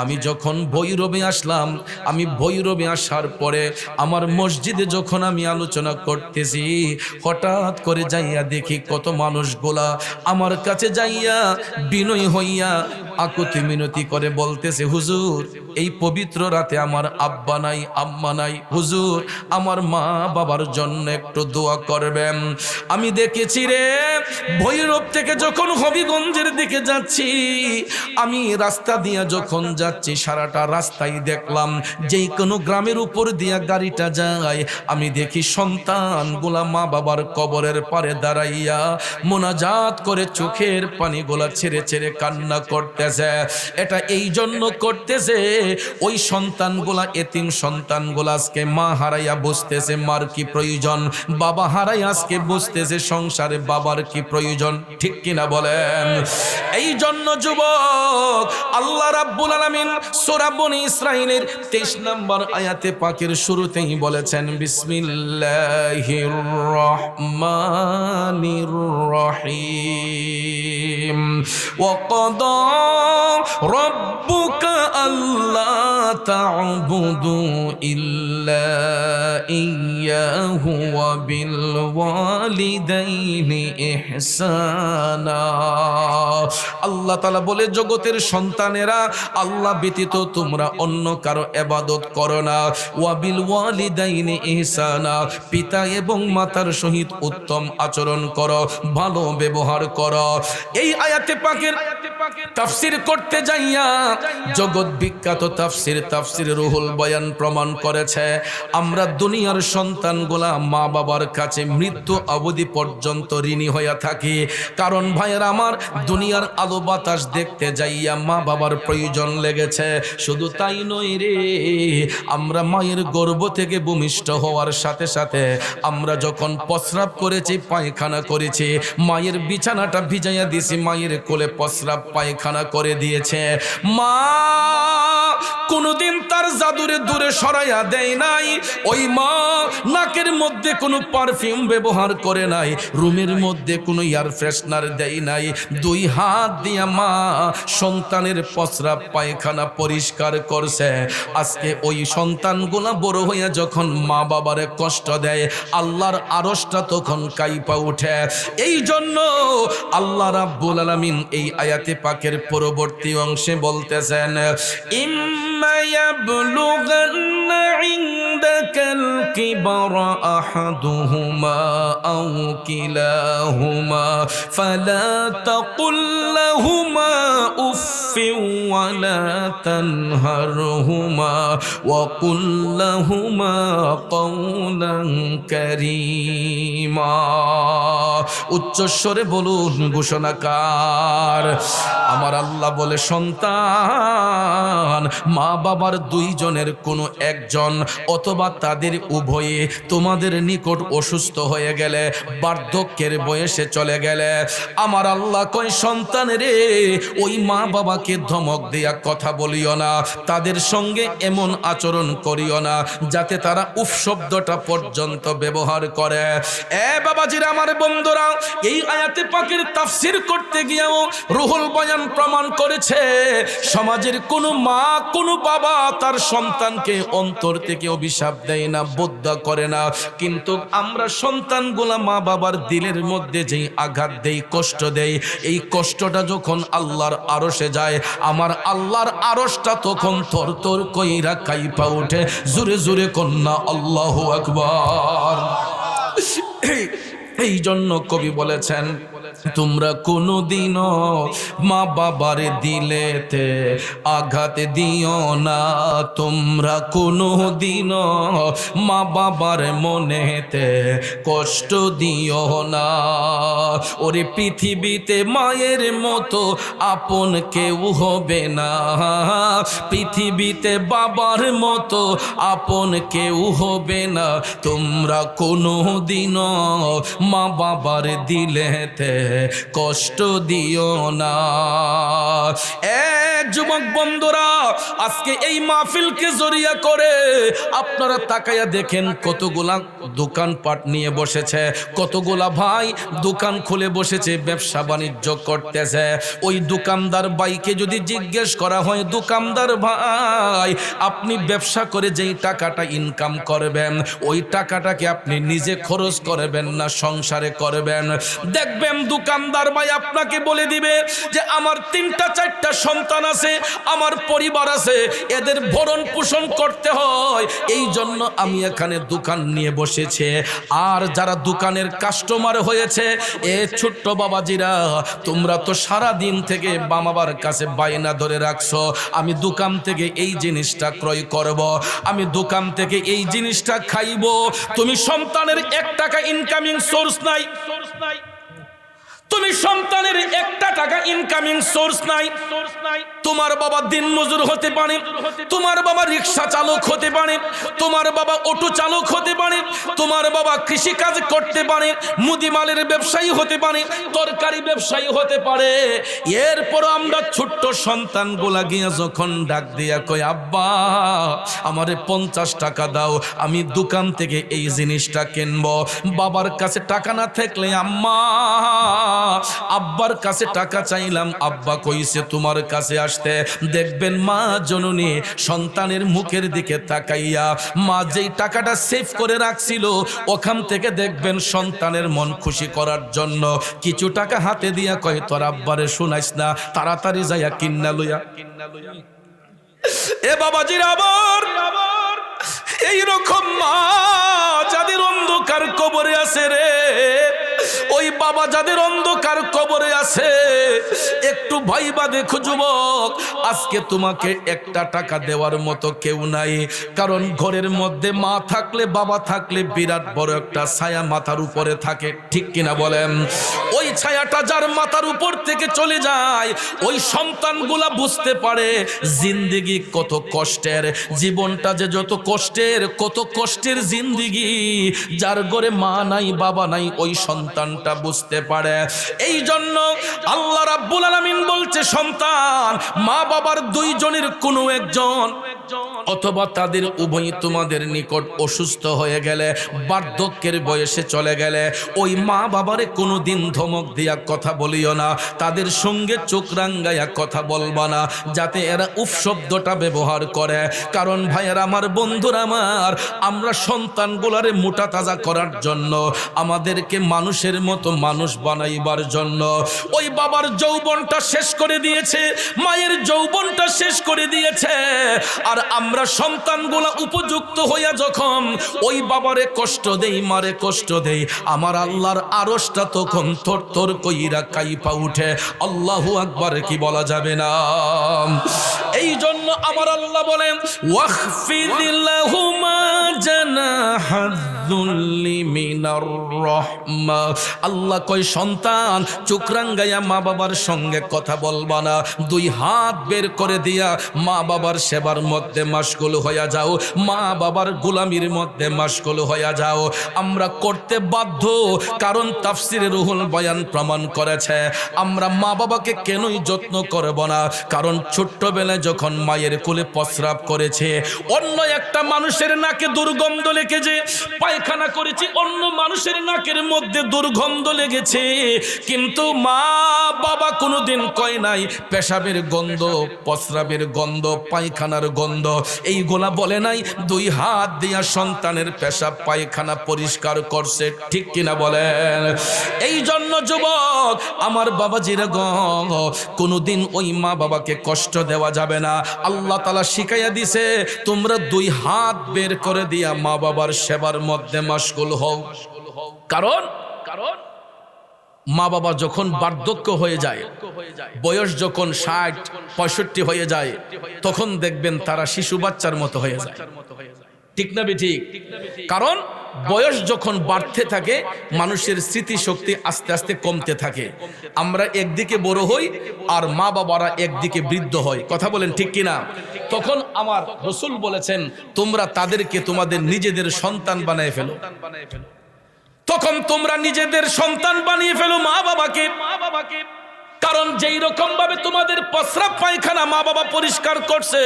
আমি যখন ভৈরবে আসলাম, আমি ভৈরবে আসার পরে আমার মসজিদে যখন আমি আলোচনা করতেছি, হঠাৎ করে যাইয়া দেখি কত মানুষগুলা আমার কাছে যাইয়া বিনয় হইয়া আকুতি মিনতি করে বলতেছে, হুজুর এই পবিত্র রাতে আমার আব্বা নাই আম্মা নাই, হুজুর আমার মা বাবার জন্য একটু দোয়া করবেন। আমি দেখেছি রে, ভৈরব থেকে যখন হবিগঞ্জের দিকে যাচ্ছি, আমি রাস্তা দিয়া যখন যাচ্ছি সারাটা রাস্তায় দেখলাম যেই কোনো গ্রামের উপর দিয়া গাড়িটা যায়, আমি দেখি সন্তানগুলা মা বাবার কবরের পারে দাঁড়াইয়া মোনাজাত করে চোখের পানিগুলা ছেড়ে ছেড়ে কান্না করতেছে। এটা এই জন্য করতেছে ওই সন্তানগুলা এতিম সন্তানগুলা আজকে মা হারাইয়া বুঝতেছে মার কি প্রয়োজন, বাবা হারাই আজকে বুঝতেছে সংসারে বাবার কি প্রয়োজন, ঠিক কিনা বলেন? এই জন্য যুবক আল্লাহ রাব্বুল আলামিন সূরা বনী ইসরাঈলের 23 নম্বর আয়াতে পাকের শুরুতেই বলেছেন বিসমিল্লাহির রহমানির রহিম ওয়া ক্বাদা রাব্বুকা আল্লা তা'বুদু ইল্লা ইয়্যাহু ওয়া বিল ওয়ালিদাইনি ইহসানা। আল্লাহ তাআলা বলে জগতের সন্তানেরা আল্লাহ ব্যতীত তোমরা অন্য কারো ইবাদত করো না। ওয়া বিল ওয়ালিদাইনি ইহসানা, পিতা এবং মাতার সহিত উত্তম আচরণ করো, ভালো ব্যবহার করো। এই আয়াতে পাকের তাফসীর করতে যাইয়া জগৎ বিখ্যাত তাফসীর রুহুল বয়ান প্রমাণ করেছে আমরা দুনিয়ার সন্তানগুলা মা বাবার কাছে মৃত্যু অবধি পর্যন্ত ঋণী হয়ে থাকি। কারণ ভাইয়ের আমার, দুনিয়ার আলো বাতাস দেখতে যাইয়া মা বাবার প্রয়োজন লেগেছে। শুধু তাই নয় রে, আমরা মায়ের গর্ভ থেকে ভূমিষ্ঠ হওয়ার সাথে সাথে আমরা যখন প্রস্রাব করেছি, পায়খানা করেছি, মায়ের বিছানাটা ভিজাইয়া দিয়েছি, মায়ের কোলে প্রস্রাব পায়খানা করে দিয়েছে। মা কোনদিন তার জাদুরে দূরে সরাইয়া দেয় নাই। ওই মা নাকের মধ্যে কোনো পারফিউম ব্যবহার করে নাই, রুমের মধ্যে কোনো এয়ার ফ্রেশনার দেয় নাই। দুই হাত দিয়া মা সন্তানের প্রস্রাব পায়খানা পরিষ্কার করছে। আজকে ওই সন্তানগুলা বড় হইয়া যখন মা বাবারে কষ্ট দেয়, আল্লাহর আরশটা তখন কাইপা উঠে। এই জন্য আল্লাহ রাব্বুল আলামিন এই আয়াতে পাকের পরবর্তী অংশে বলতেছেন ইম্মা ইয়াবলুগান্না ইনদাকাল কিবরা আহাদুহুমা আও কিলাহুমা ফালা তাকুল লাহুমা উফফিন ওয়ালা তানহারহুমা ওয়া কুল লাহুমা কাওলান কারীমা। উচ্চস্বরে বলুন ঘোষণাকার। আমার আল্লাহ বলে সন্তান মা বাবার দুইজনের কোনো একজন অথবা তাদের উভয়ে তোমাদের নিকট অসুস্থ হয়ে গেলে, বার্ধক্যের বয়সে চলে গেলে, আমার আল্লাহ কয় সন্তান রে, ওই মা বাবাকে ধমক দেয়া কথা বলিও না, তাদের সঙ্গে এমন আচরণ করিও না যাতে তারা উফ শব্দটা পর্যন্ত ব্যবহার করে। এ বাবাজিরা, আমার বন্ধুরা, এই আয়াতে পাকের তাফসীর করতে গিয়েও রুহুল বয়ান প্রমাণ করেছে সমাজের কোনো মা কোনো বাবা তার সন্তানকে অন্তর থেকে অভিশাপ দেয় না, বদ্দুয়া করে না। কিন্তু আমরা সন্তানগুলা মা বাবার দিলের মধ্যে যেই আঘাত দেই, কষ্ট দেই, এই কষ্টটা যখন আল্লাহর আরশে যায়, আমার আল্লাহর আরশটা তখন থরথর কইরা কাইপা ওঠে। জোরে জোরে কন্যা আল্লাহু আকবার। এই জন্য কবি বলেছেন তোমরা কোনোদিনও মা বাবার দিলেতে আঘাত দিও না, তোমরা কোনোদিনও মা বাবার মনেতে কষ্ট দিও না। ওরে পৃথিবীতে মায়ের মতো আপন কেউ হবে না, পৃথিবীতে বাবার মতো আপন কেউ হবে না। তোমরা কোনোদিনও মা বাবার দিলেতে কষ্ট দিও না। যুবক বন্ধুরা, আজকে এই মাহফিলকে জড়িয়ে করে আপনারা তাকায়া দেখেন কতগুলা দোকানপাট নিয়ে বসেছে, কতগুলা ভাই দোকান খুলে বসেছে, ব্যবসা বাণিজ্য করতেছে। ওই দোকানদার ভাইকে যদি জিজ্ঞেস করা হয়, দোকানদার ভাই আপনি ব্যবসা করে যেই টাকাটা ইনকাম করবেন, ওই টাকাটাকে আপনি নিজে খরচ করবেন না সংসারে করবেন, দেখবেন দোকানদার ভাই আপনাকে বলে দিবে যে আমার 3টা 4টা সন্তান আছে, আমার পরিবার আছে, এদের ভরণ পোষণ করতে হয়, এই জন্য আমি এখানে দোকান নিয়ে বসেছে। আর যারা দোকানের কাস্টমার হয়েছে, এ ছোট্ট বাবাজিরা, তোমরা তো সারা দিন থেকে বাবার কাছে বায়না ধরে রাখছো আমি দোকান থেকে এই জিনিসটা ক্রয় করব, আমি দোকান থেকে এই জিনিসটা খাইব। তুমি সন্তানের 1 টাকা ইনকামিং সোর্স নাই, তুমি সন্তানের একটা টাকা ইনকামিং সোর্স নাই, তোমার বাবা দিন মজুর হতে পারে, তোমার বাবা রিক্সা চালক হতে পারে, তোমার বাবা অটো চালক হতে পারে, তোমার বাবা কৃষি কাজ করতে পারে, মুদিমালের ব্যবসায়ী হতে পারে, তরকারি ব্যবসায়ী হতে পারে। এরপর আমরা ছোট্ট সন্তানগুলা গিয়া যখন ডাক দিয়া কই আব্বা আমারে 50 টাকা দাও, আমি দোকান থেকে এই জিনিসটা কিনবো। বাবার কাছে টাকা না থাকলে আম্মা আব্বার কাছে টাকা চাইলাম, আব্বা কইছে তোমার কাছে আসতে। দেখবেন মা জননী সন্তানের মুখের দিকে তাকাইয়া মা যেই টাকাটা সেভ করে রাখছিল ওখান থেকে দেখবেন সন্তানের মন খুশি করার জন্য কিছু টাকা হাতে দিয়া কয় তোর আব্বারে শুনাইস না, তাড়াতাড়ি যাইয়া কিন্না লইয়া। এ বাবাজির আবার এইরকম মা যাদের অন্ধকার কবরে আছে রে, ওই বাবা যাদের অন্ধকার কবরে আছে, একটু ভাইবা দেখো যুবক, আজকে তোমাকে একটা টাকা দেওয়ার মতো কেউ নাই। কারণ ঘরের মধ্যে মা থাকলে বাবা থাকলে বিরাট বড় একটা ছায়া মাথার উপরে থাকে, ঠিক কিনা বলেন? ওই ছায়াটা যার মাথার উপর থেকে চলে যায় ওই সন্তানগুলা বুঝতে পারে জিন্দেগি কত কষ্টের, জীবনটা যে যত কষ্টের, কত কষ্টের জিন্দেগি। যার ঘরে মা নাই বাবা নাই ওই সন্তানটা বুঝতে পারে। এই জন্য আল্লাহ রাব্বুল আলামিন বলছে সন্তান মা বাবার দুইজনের কোনো একজন অথবা তাদের উভয় তোমাদের নিকট অসুস্থ হয়ে গেলে, বার্ধক্যের বয়সে চলে গেলে, ওই মা বাবারে কোনোদিন ধমক দিয়া কথা বলিও না, তাদের সঙ্গে চোখ রাঙ্গাইয়া কথা বলবা না, যাতে এরা উফ শব্দটা ব্যবহার করে। কারণ ভাইয়ের আমার, বন্ধুরা আমার, আমরা সন্তানগুলারে মোটা তাজা করার জন্য, আমাদেরকে মানুষের মতো মানুষ বানাইবার জন্য ওই বাবার যৌবনটা শেষ করে দিয়েছে, মায়ের যৌবনটা শেষ করে দিয়েছে। আর আমরা সন্তানগুলা উপযুক্ত হইয়া যখন ওই বাবারে কষ্ট দেই, মারে কষ্ট দেই, আমার আল্লাহর আরশটা তখন থরথর কইরা কাইপা উঠে। আল্লাহু আকবার কি বলা যাবে না? এই জন্য আমার আল্লাহ বলেন ওয়াখফিদ লাহুমা জানাহাযুল্লি মিনার রাহমা। আল্লাহ কয় সন্তান চোখ রাঙ্গাইয়া মা বাবার সঙ্গে কথা বলবা না, দুই হাত বের করে দিয়া মা বাবার সেবার মধ্যে মাশগুল হইয়া যাও, মা বাবার গোলামির মধ্যে মাশগুল হইয়া যাও। আমরা করতে বাধ্য, কারণ তাফসিরে রুহুল বয়ান প্রমাণ করেছে আমরা মা বাবাকে কেনই যত্ন করব না, কারণ ছোট্টবেলায় যখন মায়ের কোলে প্রস্রাব করেছে, অন্য একটা মানুষের নাকে দুর্গন্ধ লেগেছে, পায়খানা করেছি অন্য মানুষের নাকের মধ্যে দুর্গন্ধ লেগেছে, কিন্তু মা বাবা কোনোদিন কয় নাই পেশাবের গন্ধ, প্রস্রাবের গন্ধ, পায়খানার গন্ধ, এইগুলা বলে নাই। দুই হাত দিয়া সন্তানের পেশাব পায়খানা পরিষ্কার করছে, ঠিক কিনা বলেন? এই জন্য যুবক আমার বাবাজিরা গো, কোনোদিন ওই মা বাবাকে কষ্ট দেওয়া যাবে না। আল্লাহ তাআলা শিখাইয়া দিছে তোমরা দুই হাত বের করে দিয়া মা বাবার সেবার মধ্যে মাশগুল হও। কারণ মা বাবা যখন বার্ধক্য হয়ে যায়, বয়স যখন 60-65 হয়ে যায়, তখন দেখবেন তারা শিশু বাচ্চার মতো হয়ে যায়, ঠিক না ঠিক? কারণ বয়স যখন বাড়তে থাকে মানুষের স্মৃতিশক্তি আস্তে আস্তে কমতে থাকে। আমরা একদিকে বড় হই আর মা বাবারা একদিকে বৃদ্ধ হয়, কথা বলেন ঠিক কিনা? তখন আমার রাসূল বলেছেন তোমরা তাদেরকে তোমাদের নিজেদের সন্তান বানিয়ে ফেলো। তখন তোমরা নিজেদের সন্তান বানিয়ে ফেলো মা বাবাকে। কারণ যেই রকম ভাবে তোমাদের প্রস্রাব পায়খানা মা বাবা পরিষ্কার করছে,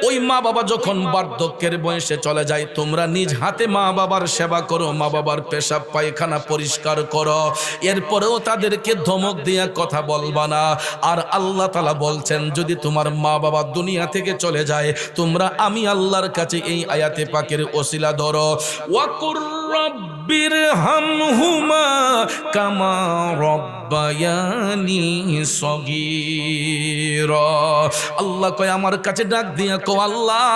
ওই মা বাবা যখন বার্ধক্যের বয়সে চলে যায় তোমরা নিজ হাতে মা বাবার সেবা করো, মা বাবার পেশাব পায়খানা পরিষ্কার করো। এরপরেও তাদেরকে ধমক দিয়ে কথা বলবা না। আর আল্লাহ তাআলা বলছেন যদি তোমার মা বাবা দুনিয়া থেকে চলে যায়, তোমরা আমি আল্লাহর কাছে এই আয়াতে পাকের ওসিলা ধরো, ওয়াকুর রব্বিরহামহুমা কামা রব্বায়ানি সগীরা। আল্লাহ কয় আমার কাছে ডাক দিয়া কো আল্লাহ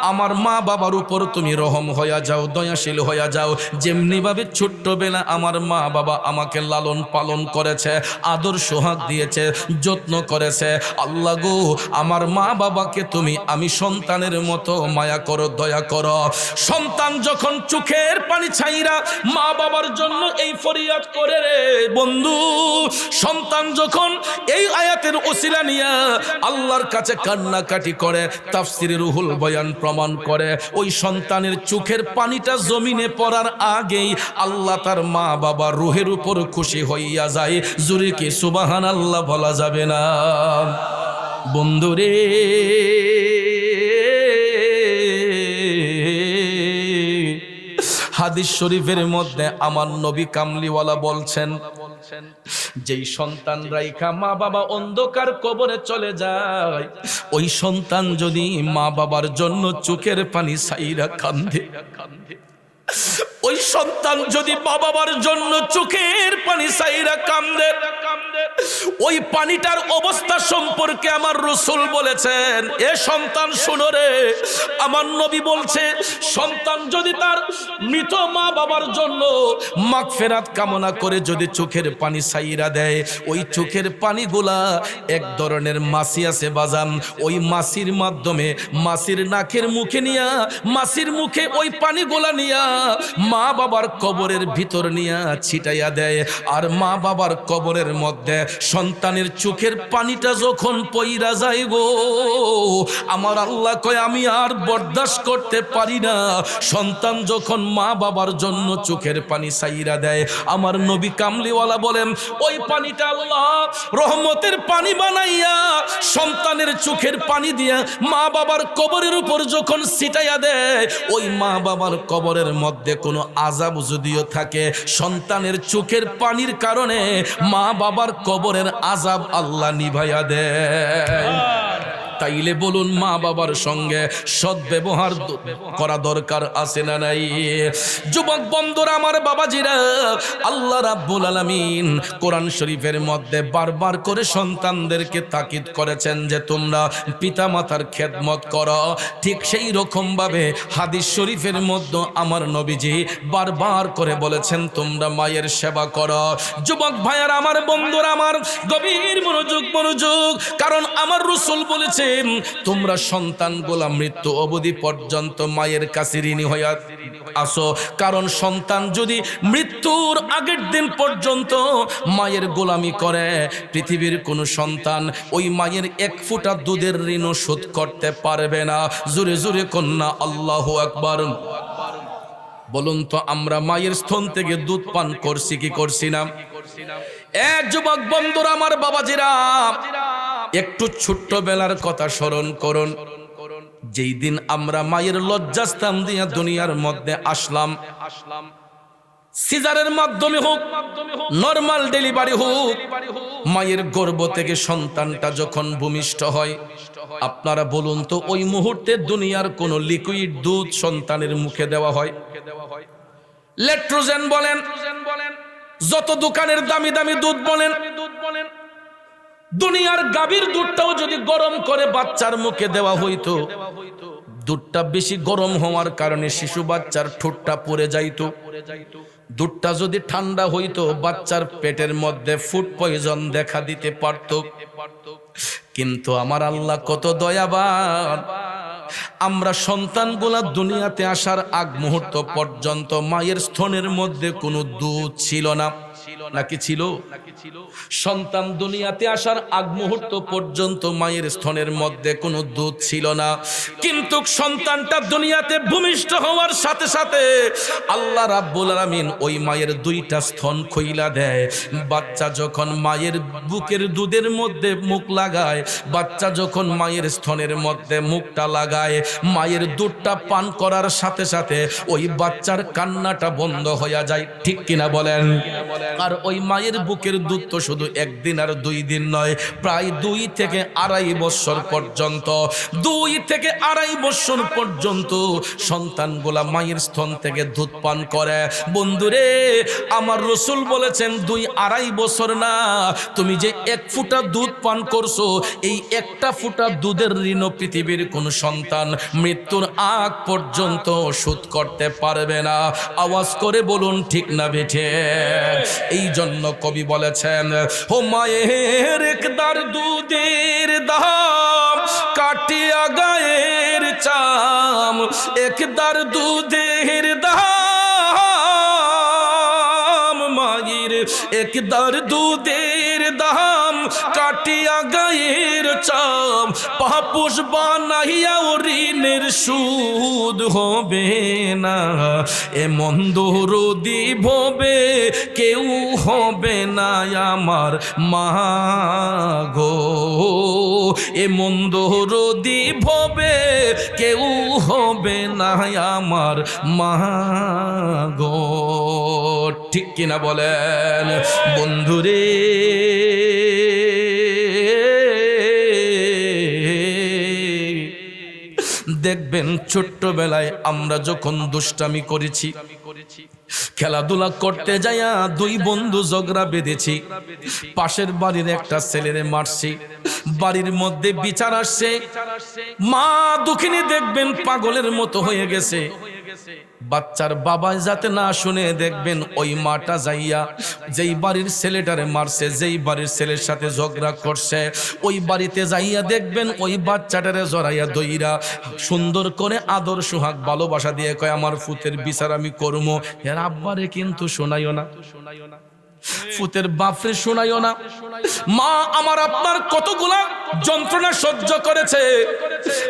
আমার মা বাবার উপর তুমি রহম হইয়া যাও, দয়াশীল হইয়া যাও। যেমনি ভাবে ছোট্টবেলা আমার মা বাবা আমাকে লালন পালন করেছে, আদর সোহাগ দিয়েছে, যত্ন করেছে, আল্লাহ গো আমার মা বাবাকে তুমি আমি সন্তানের মতো মায়া করো, দয়া করো। সন্তান যখন চোখের পানি ছাইরা মা বাবার জন্য এই ফরিয়াদ করে রে বন্ধু, সন্তান যখন এই আয়াতের ওসিলা নিয়ে আল্লাহর কাছে কান্নাকাটি করে, তাফসিরে রুহুল বয়ান প্রমাণ করে ওই সন্তানের চোখের পানিটা জমিনে পড়ার আগেই আল্লাহ তার মা বাবা রুহের উপর খুশি হইয়া যায়। জোরে কি সুবহানাল্লাহ বলা যাবে না? বন্ধুরে, হাদিস শরীফের মধ্যে আমার নবী কামলিওয়ালা বলছেন, যেই সন্তান রাইখা মা বাবা অন্ধকার কবরে চলে যায়, ওই সন্তান যদি মা বাবার জন্য চোখের পানি ছাইরা কান্দে, ওই সন্তান যদি মা বাবার জন্য চোখের পানি ছাইরা কান্দে, ওই পানিটার অবস্থা সম্পর্কে আমার রাসূল বলেছেন, এ সন্তান শুনো রে, আমার নবী বলছে, সন্তান যদি তার মৃত মা বাবার জন্য মাগফিরাত কামনা করে যদি চোখের পানি ছাইরা দেয়, ওই চোখের পানিগুলা এক ধরনের মাছি আছে বাজান, ওই মাছির মাধ্যমে মাছির নাকের মুখে নিয়া, মাছির মুখে ওই পানিগুলা নিয়া মা বাবার কবরের ভিতর নিয়া ছিটাইয়া দেয়। আর মা বাবার কবরের মধ্যে সন্তানের চোখের পানিটা যখন পইরা যায় গো, আমার আল্লাহ কয় আমি আর বরদাস্ত করতে পারি না। সন্তান যখন মা বাবার জন্য চোখের পানি ছাইরা দেয়, আমার নবী কামলিওয়ালা বলেন, ওই পানিটা আল্লাহ রহমতের পানি বানাইয়া সন্তানের চোখের পানি দিয়া মা বাবার কবরের উপর যখন ছিটাইয়া দেয়, ওই মা বাবার কবরের মধ্যে কোনো আযাব যদিও থাকে, সন্তানের চোখের পানির কারণে মা বাবার কবরের আযাব আল্লাহ নিভাইয়া দেয়। তাইলে বলুন, মা বাবার সঙ্গে সদ্ব্যবহার করা দরকার আছে না নাই? যুবক বন্ধুরা, আমার বাবাজিরা, আল্লাহ রাব্বুল আলামিন কোরআন শরীফের মধ্যে বারবার করে সন্তানদেরকে তাকিদ করেছেন যে তোমরা পিতামাতার খেদমত করো। ঠিক সেই রকম ভাবে হাদিস শরীফের মধ্যে আমার নবীজি বারবার করে বলেছেন তোমরা মায়ের সেবা করো। যুবক ভাইয়ার, আমার বন্ধুরা, আমার গভীর মনোযোগ, কারণ আমার রাসূল বলেছে তোমরা সন্তানগুলা মৃত্যু অবধি পর্যন্ত মায়ের কাছে ঋণী হইয়া আসো। কারণ সন্তান যদি মৃত্যুর আগের দিন পর্যন্ত মায়ের গোলামি করে, পৃথিবীর কোন সন্তান ওই মায়ের এক ফোঁটা দুধের ঋণ শোধ করতে পারবে না। জোরে জোরে কন্যা আল্লাহু আকবার। বলুন তো, আমরা মায়ের স্তন থেকে দুধ পান করছি কি করছি না? এক যুবক বন্ধুরা, আমার বাবাজিরা, একটু ছোট্ট বেলার কথা স্মরণ করুন। যেই দিন আমরা মায়ের লজ্জাস্থান দিয়ে দুনিয়ার মধ্যে আসলাম, সিজারের মাধ্যমে হোক, নরমাল ডেলিভারি হোক, মায়ের গর্ভ থেকে সন্তানটা যখন ভূমিষ্ঠ হয়, আপনারা বলুন তো, ওই মুহূর্তে দুনিয়ার কোন লিকুইড দুধ সন্তানের মুখে দেওয়া হয়? ল্যাকটোজেন বলেন, যত দোকানের দামি দামি দুধ বলেন, দুনিয়ার গাভীর দুধটাও যদি গরম করে বাচ্চার মুখে দেওয়া হইতো, দুধটা বেশি গরম হওয়ার কারণে শিশু বাচ্চার ঠোঁটটা পড়ে যাইতো। দুধটা যদি ঠান্ডা হইতো, বাচ্চার পেটের মধ্যে ফুড পয়জন দেখা দিতে পারত। কিন্তু আমার আল্লাহ কত দয়াবান, আমরা সন্তানগুলা দুনিয়াতে আসার আগ মুহূর্ত পর্যন্ত মায়ের স্তনের মধ্যে কোনো দুধ ছিল না, নাকি ছিল? সন্তান দুনিয়াতে আসার আগ মুহূর্ত পর্যন্ত মায়ের স্তনের মধ্যে কোনো দুধ ছিল না। কিন্তু সন্তানটা দুনিয়াতে ভূমিষ্ঠ হওয়ার সাথে সাথে আল্লাহ রাব্বুল আলামিন ওই মায়ের দুইটা স্তন খুইলা দেয়। বাচ্চা যখন মায়ের বুকের দুধের মধ্যে মুখ লাগায়, বাচ্চা যখন মায়ের স্তনের মধ্যে মুখটা লাগায়, মায়ের দুধটা পান করার সাথে সাথে ওই বাচ্চার কান্নাটা বন্ধ হয়ে যায়। ঠিক কিনা বলেন? আর ওই মায়ের বুকের দুধ তো শুধু একদিন আর 2 দিন নয়, প্রায় 2 থেকে আড়াই বছর পর্যন্ত, 2 থেকে আড়াই বছর পর্যন্ত সন্তানগুলা মায়ের স্তন থেকে দুধ পান করে। বন্ধুরে, আমার রাসূল বলেছেন 2-2.5 বছর না, তুমি যে 1 ফোঁটা দুধ পান করছো, এই একটা ফোঁটা দুধের ঋণ পৃথিবীর কোন সন্তান মৃত্যুর আগ পর্যন্ত শোধ করতে পারবে না। আওয়াজ করে বলুন ঠিক না বেঠে? এই জন্য কবি বলেছেন, ও মায়ের একদার দুধের দাম কাটিয়া গায়ের চাম, একদার দুধের দাম মায়ের, একদার দুধের দাম কাটিয়া গায়ের চাম পাপুষ বানাইয়া ঋণের সুদ হবে না এমন দরদি ভবে কেউ হবে না আমার মা গো এমন দরদি ভবে কেউ হবে না আমার মা গো ঠিক কিনা বলেন বন্ধুরে দেখবেন ছোট্টবেলায় আমরা যখন দুষ্টামি করেছি খেলাধুলা করতে যাইয়া দুই বন্ধু ঝগড়া বেঁধেছি পাশের বাড়ির একটা ছেলেরে মারছি বাড়ির মধ্যে বিচার আসছে মা দুঃখিনী দেখবেন পাগলের মতো হয়ে গেছে বাচ্চার বাবা যাতে না শুনে দেখবেন ওই মাটা যাইয়া যেই বাড়ির ছেলেটারে মারছে যেই বাড়ির ছেলের সাথে ঝগড়া করছে ওই বাড়িতে যাইয়া দেখবেন ওই বাচ্চাটারে জড়াইয়া দইরা সুন্দর করে আদর সোহাগ ভালোবাসা দিয়ে কয় আমার ফুতের বিচার আমি করবো এর আব্বারে কিন্তু শোনাইও না ফুতের বাপরে শোনাইও না মা আমার আপনার কতগুলা যন্ত্রণা সহ্য করেছে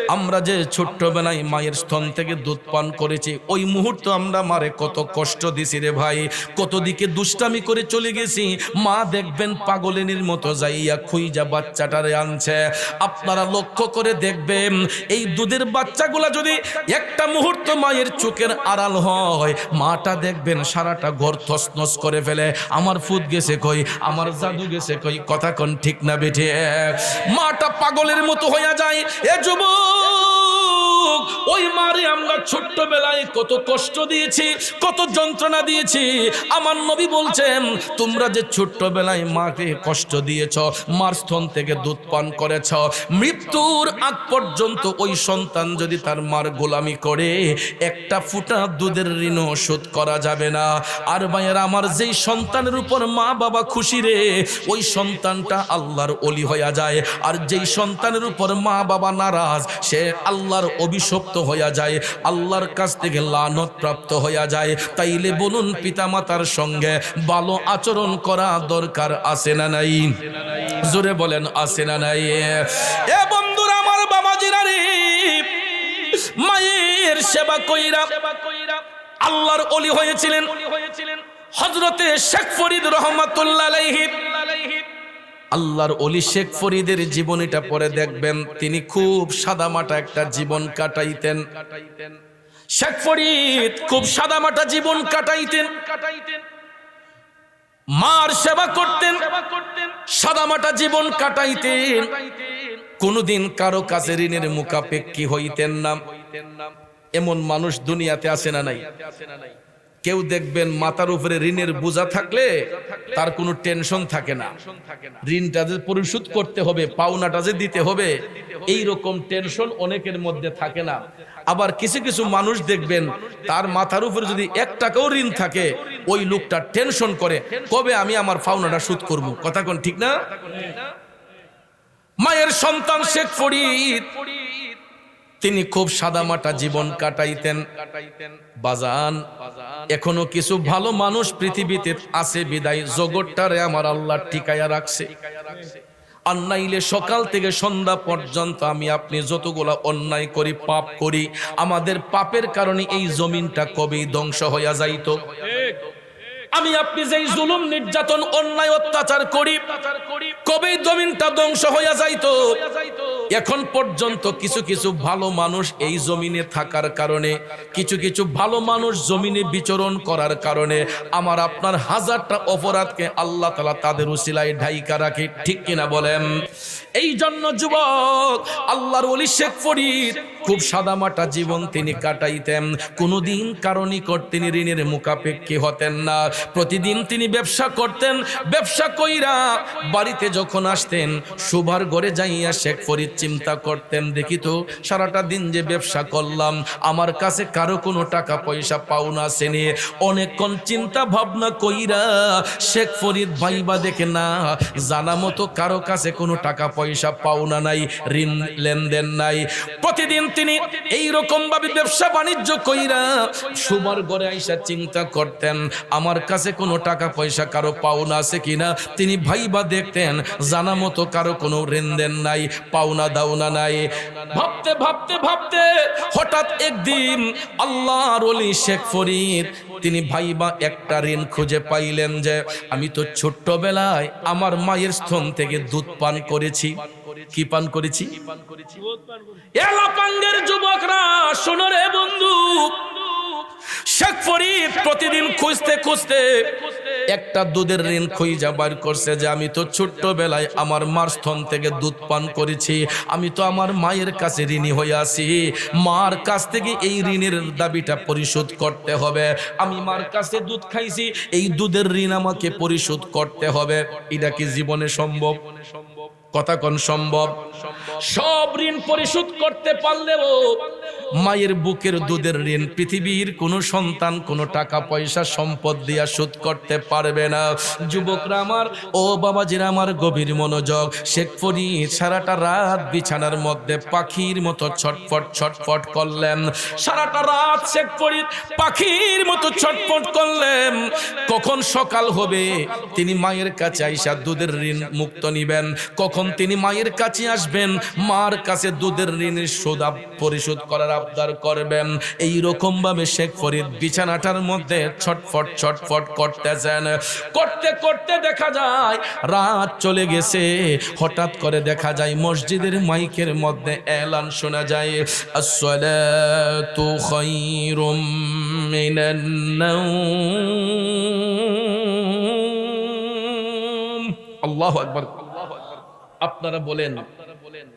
আমরা যে ছোট্টবেলায় মায়ের স্তন থেকে দুধ পান করেছি ওই মুহূর্তে আমরা মারে কত কষ্ট দিছি রে ভাই কত দিকে দুষ্টামি করে চলে গেছি মা দেখবেন পাগলের মতো যাইয়া খুইজা বাচ্চাটারে আনছে আপনারা লক্ষ্য করে দেখবেন এই দুধের বাচ্চাগুলা যদি একটা মুহূর্ত মায়ের চোখের আড়াল হয় মাটা দেখবেন সারাটা ঘর তছনছ করে ফেলে আমার ফুট গেছে কই আমার জাদু গেছে কই কথা কোন ঠিক না বেঠে মাটা পাগলের মতো হইয়া যায় এ যুবক ওই মারে আমরা ছোট্টবেলায় কত কষ্ট দিয়েছি কত যন্ত্রণা দিয়েছি আমার নবী বলছেন তোমরা যে ছোট্টবেলায় মাকে কষ্ট দিয়েছ মার স্তন থেকে দুধ পান করেছ মৃত্যুর আগ পর্যন্ত ওই সন্তান যদি তার মার গোলামি করে একটা ফুটা দুধের ঋণ শোধ করা যাবে না আর ভাইয়েরা আমার যেই সন্তানের উপর মা বাবা খুশি রে ওই সন্তানটা আল্লাহর ওলি হইয়া যায় আর যেই সন্তানের উপর মা বাবা নারাজ সে আল্লাহর অভিশপ্ত হইয়া যায় আল্লাহর কাছ থেকে লানত প্রাপ্ত হইয়া যায় তাইলে বলুন পিতামাতার সঙ্গে ভালো আচরণ করা দরকার আছে না নাই জোরে বলেন আছে না নাই এ বন্ধুরা আমার বাবাজিরা রে মায়ের সেবা কইরা আল্লাহর ওলি হয়েছিলেন হযরতে শেখ ফরিদ রহমাতুল্লাহ আলাইহি আল্লাহর ওলি শেখ ফরিদের জীবনীটা পড়ে দেখবেন তিনি খুব সাদামাটা একটা জীবন কাটাইতেন শেখ ফরিদ খুব সাদামাটা জীবন কাটাইতেন মার সেবা করতেন সাদামাটা জীবন কাটাইতেন কোনদিন কারো কাছে ঋণের মুখাপেক্ষী হইতেন না এমন মানুষ দুনিয়াতে আছে না নাই কেউ দেখবেন মাথার উপরে ঋণের বোঝা থাকলে তার কোনো টেনশন থাকে না ঋণটা যে পরিশোধ করতে হবে পাওনাটা যে দিতে হবে এই রকম টেনশন অনেকের মধ্যে থাকে না আবার কিছু কিছু মানুষ দেখবেন তার মাথার উপরে যদি 1 টাকাও ঋণ থাকে ওই লোকটা টেনশন করে কবে আমি আমার পাওনাটা শোধ করব কথা কোন ঠিক না মায়ের সন্তান শেখ ফরিদ তিনি খুব সাদামাটা জীবন কাটাইতেন বাজান এখনো কিছু ভালো মানুষ পৃথিবীতে আছে বিদায় জগৎটারে আমার আল্লাহ টিকায়া রাখছে আর নাইলে সকাল থেকে সন্ধ্যা পর্যন্ত আমি আপনি যতগুলা অন্যায় করি পাপ করি আমাদের পাপের কারণে এই জমিনটা কবেই ধ্বংস হইয়া যাইতো আমি আপনি যেই জুলুম নির্যাতন অন্যায় অত্যাচার করি কবেই জমিনটা ধ্বংস হইয়া যাইতো এখন পর্যন্ত কিছু কিছু ভালো মানুষ এই জমিনে থাকার কারণে কিছু কিছু ভালো মানুষ জমিনে বিচরণ করার কারণে আমার আপনার হাজারটা অপরাধকে আল্লাহ তাআলা তাদের উসিলায় ঢাইকা রাখে ঠিক কিনা বলেন এই জন্য যুবক আল্লাহর ওলি শেখ ফরিদ খুব সাদামাটা জীবন তিনি কাটাইতেন কোনোদিন কারো নিকট তিনি ঋণের মুখাপেক্ষী হতেন না প্রতিদিন তিনি ব্যবসা করতেন ব্যবসা কইরা বাড়িতে যখন আসতেন শোবার ঘরে যাইয়া শেখ ফরিদ চিন্তা করতেন দেখি তো সারাটা দিন যে ব্যবসা করলাম আমার কাছে কারো কোনো টাকা পয়সা পাওনা আছে নি অনেকক্ষণ চিন্তা ভাবনা কইরা শেখ ফরিদ ভাইবা দেখে না জানা মতো কারো কাছে কোনো টাকা পয়সা পয়সা পাওনা নাই, ঋণ লেনদেন নাই। প্রতিদিন তিনি এই রকম ভাবে ব্যবসা বাণিজ্য কইরা সুমার ঘরে আইসা চিন্তা করতেন আমার কাছে কোনো টাকা পয়সা কারো পাওনা আছে কিনা। তিনি ভাইবা দেখতেন জানা মতো কারো কোনো লেনদেন নাই, পাওনা দাওনা নাই। ভাবতে ভাবতে ভাবতে হঠাৎ একদিন আল্লাহর ওলি শেখ ফরিদ তিনি ভাইবা একটা ঋণ খুঁজে পাইলেন যে আমি তো ছোট্টবেলায় আমার মায়ের স্তন থেকে দুধ পান করেছি। কি পান করেছি? এলাপাঙ্গের যুবকরা শোনো রে বন্ধু, শেখ ফরিদ প্রতিদিন খুঁজতে খুঁজতে একটা দুধের ঋণ খুঁজে বার করছে যে আমি তো ছোট্টবেলায় আমার মার স্তন থেকে দুধ পান করেছি, আমি তো আমার মায়ের কাছে ঋণী হয়ে আছি, মার কাছ থেকে এই ঋণের দাবিটা পরিশোধ করতে হবে। আমি মার কাছে দুধ খাইছি, এই দুধের ঋণ আমাকে পরিশোধ করতে হবে। এটা কি জীবনে সম্ভব? কথা কোন সম্ভব? সব ঋণ পরিশোধ করতে পারলেও মায়ের বুকের দুধের ঋণ পৃথিবীর কোনো সন্তান কোনো টাকা পয়সা সম্পদ দিয়া শোধ করতে পারবে না। যুবকরা আমার, ও বাবাজিরা আমার, গভীর মনোযোগ। শেখ ফরিদ সারাটা রাত বিছানার মধ্যে পাখির মতো ছটফট ছটফট করলেন। সারাটা রাত শেখ ফরিদ পাখির মতো ছটফট করলেন। কখন সকাল হবে তিনি মায়ের কাছে আইসা দুধের ঋণ মুক্ত নিবেন, কখন তিনি মায়ের কাছে আসবেন, মার কাছে দুধের ঋণের শোধ পরিশোধ করার আবদার করবেন। এই রকম ভাবে শেখ ফরিদ বিছানাটার মধ্যে ছটফট ছটফট করতেছেন। করতে করতে দেখা যায় রাত চলে গেছে। হঠাৎ করে দেখা যায় মসজিদের মাইকের মধ্যে এলান শোনা যায়, আসসালাতু খায়রুম মিনান নাওম। আল্লাহু আকবার। আপনারা বলেন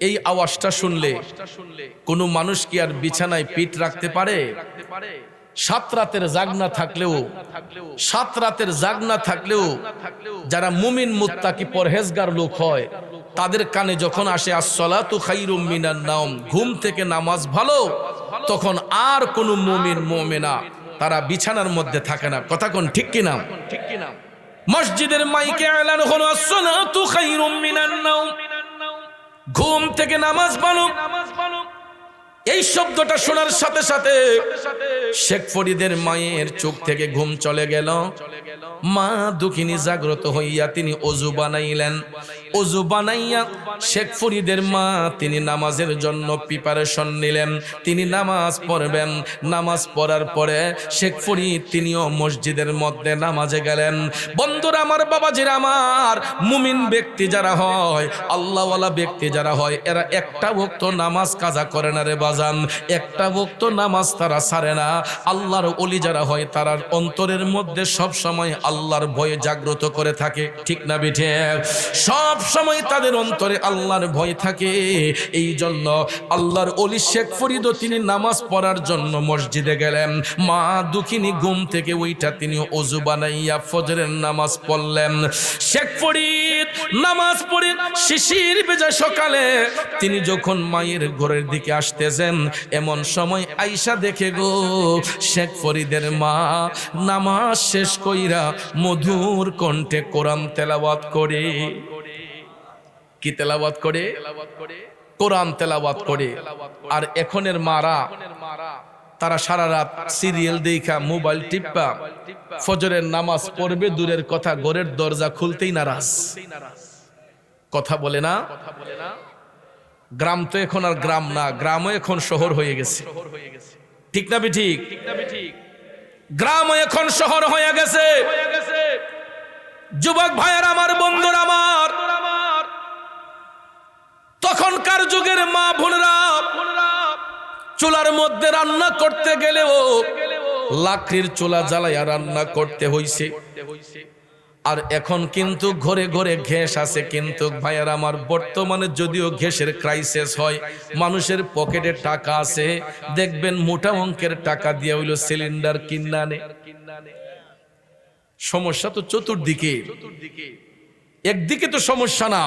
এই আওয়াজটা শুনলে কোনো মানুষ কি আর বিছানায় পিঠ রাখতে পারে? সাত রাতের জাগনা থাকলেও যারা মুমিন মুত্তাকি পরহেজগার লোক হয় তাদের কানে যখন আসে আসসালাতু খায়রুম মিনান নাওম, ঘুম থেকে নামাজ ভালো, তখন আর কোনো মুমিন মুমিনা তারা বিছানার মধ্যে থাকে না। কথা কোন ঠিক কিনা? মসজিদের মাইকে এলান হলো আসসালাতু খায়রুম মিনান নাওম, ঘুম থেকে নামাজ ভালো। এই শব্দটা শোনার সাথে সাথে শেখ ফরিদের মায়ের চোখ থেকে ঘুম চলে গেল। মা দুঃখিনী জাগ্রত হইয়া তিনি ওযু বানাইলেন। ওযু বানাইয়া শেখ ফরিদের মা তিনি নামাজের জন্য প্রিপারেশন নিলেন। তিনি নামাজ পড়বেন। নামাজ পড়ার পরে শেখ ফরিদ তিনিও মসজিদের মধ্যে নামাজে গেলেন। বন্ধুরা আমার, বাবাজিরা আমার, মুমিন ব্যক্তি যারা হয়, আল্লাহওয়ালা ব্যক্তি যারা হয়, এরা একটা ওয়াক্ত নামাজ কাজা করে না রে বাজান, একটা ওয়াক্ত নামাজ তারা ছাড়ে না। আল্লাহর ওলি যারা হয় তারা অন্তরের মধ্যে সব সময় আল্লাহর ভয় জাগ্রত করে থাকে। ঠিক না বিঠে? সব সময় তাদের অন্তরে আল্লাহর ভয় থাকে। এই জন্য আল্লাহর ওলি শেখ ফরিদও তিনি নামাজ পড়ার জন্য মসজিদে গেলেন। মা দুঃখিনী ঘুম থেকে ওইটা তিনি ওযু বানাইয়া ফজরের নামাজ পড়লেন। শেখ ফরিদ নামাজ পড়ে শিশির ভেজা সকালে তিনি যখন মায়ের ঘরের দিকে আসতেছেন, এমন সময় আয়েশা দেখে গো শেখ ফরিদের মা নামাজ শেষ কইরা মধুর কণ্ঠে কোরআন তেলাওয়াত করে। কি তেলাওয়াত করে? কোরআন তেলাওয়াত করে। আর এখনের মারা তারা সারা রাত সিরিয়াল দেখা মোবাইল টিপা ফজরের নামাজ পড়বে দূরের কথা, ঘরের দরজা খুলতেই নারাজ। কথা বলে না? গ্রাম তো এখন আর গ্রাম না, গ্রামও এখন শহর হয়ে গেছে। ঠিক না ঠিক? গ্রামও এখন শহর হয়ে গেছে। যুবক ভাইয়ের আমার, বন্ধুরা আমার, তখনকার যুগের মা বোনেরা চুলার মধ্যে রান্না করতে গেলেও লাকড়ির চুলা জ্বালাইয়া রান্না করতে হইছে। আর এখন কিন্তু ঘরে ঘরে গ্যাস আছে। কিন্তু ভাইয়ার আমার, বর্তমানে যদিও গ্যাসের ক্রাইসিস হয়, মানুষের পকেটে টাকা আছে, দেখবেন মোটা অঙ্কের টাকা দিয়ে হইল সিলিন্ডার কিনা আনে। সমস্যা তো চতুর্দিকে, একদিকে তো সমস্যা না,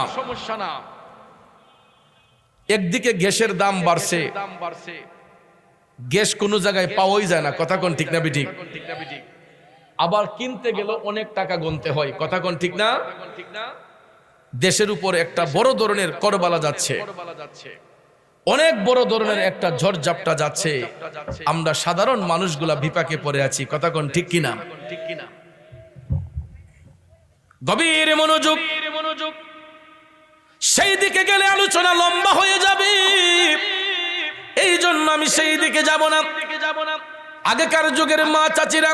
একদিকে গ্যাসের দাম বাড়ছে, গ্যাস কোনো জায়গায় পাওয়াই যায় না। কথা কোন ঠিক না ঠিক? আবার কিনতে গেলে অনেক টাকা গুনতে হয়। কথা কোন ঠিক না? দেশের উপর একটা বড় ধরনের করবালা যাচ্ছে, অনেক বড় ধরনের একটা ঝড়ঝাপটা যাচ্ছে, আমরা সাধারণ মানুষগুলা বিপাকে পড়ে আছি। কথা কোন ঠিক কিনা? গভীর মনোযোগ, সেই দিকে গেলে আলোচনা লম্বা হয়ে যাবে, এই জন্য আমি সেই দিকে যাব না। আগেকার যুগের মা চাচিরা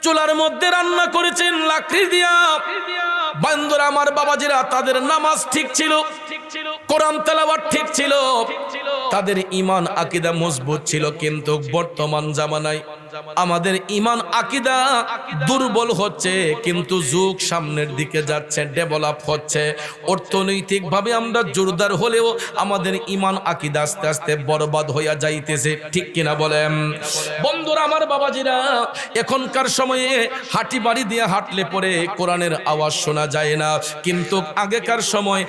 চুলার মধ্যে রান্না করেছেন লাকড়ি দিয়া। বান্দরা আমার বাবাজিরা, তাদের নামাজ ঠিক ছিল, কোরআন তেলাওয়াত ঠিক ছিল, তাদের ঈমান আকীদা মজবুত ছিল। কিন্তু বর্তমান জামানায় আমাদের ঈমান আকীদা দুর্বল হচ্ছে, কিন্তু যুগ সামনের দিকে যাচ্ছে, ডেভেলপ হচ্ছে। অর্থনৈতিকভাবে আমরা জোরদার হলেও আমাদের ঈমান আকীদা আস্তে আস্তে বরবাদ হইয়া যাইতেছে। ঠিক কিনা বলেন বন্ধুরা? আমার বাবাজিরা, এখনকার সময়ে হাঁটি বাড়ি দিয়ে হাঁটলে পরে কোরআনের আওয়াজ শোনা যায় না, কিন্তু আগেকার সময়,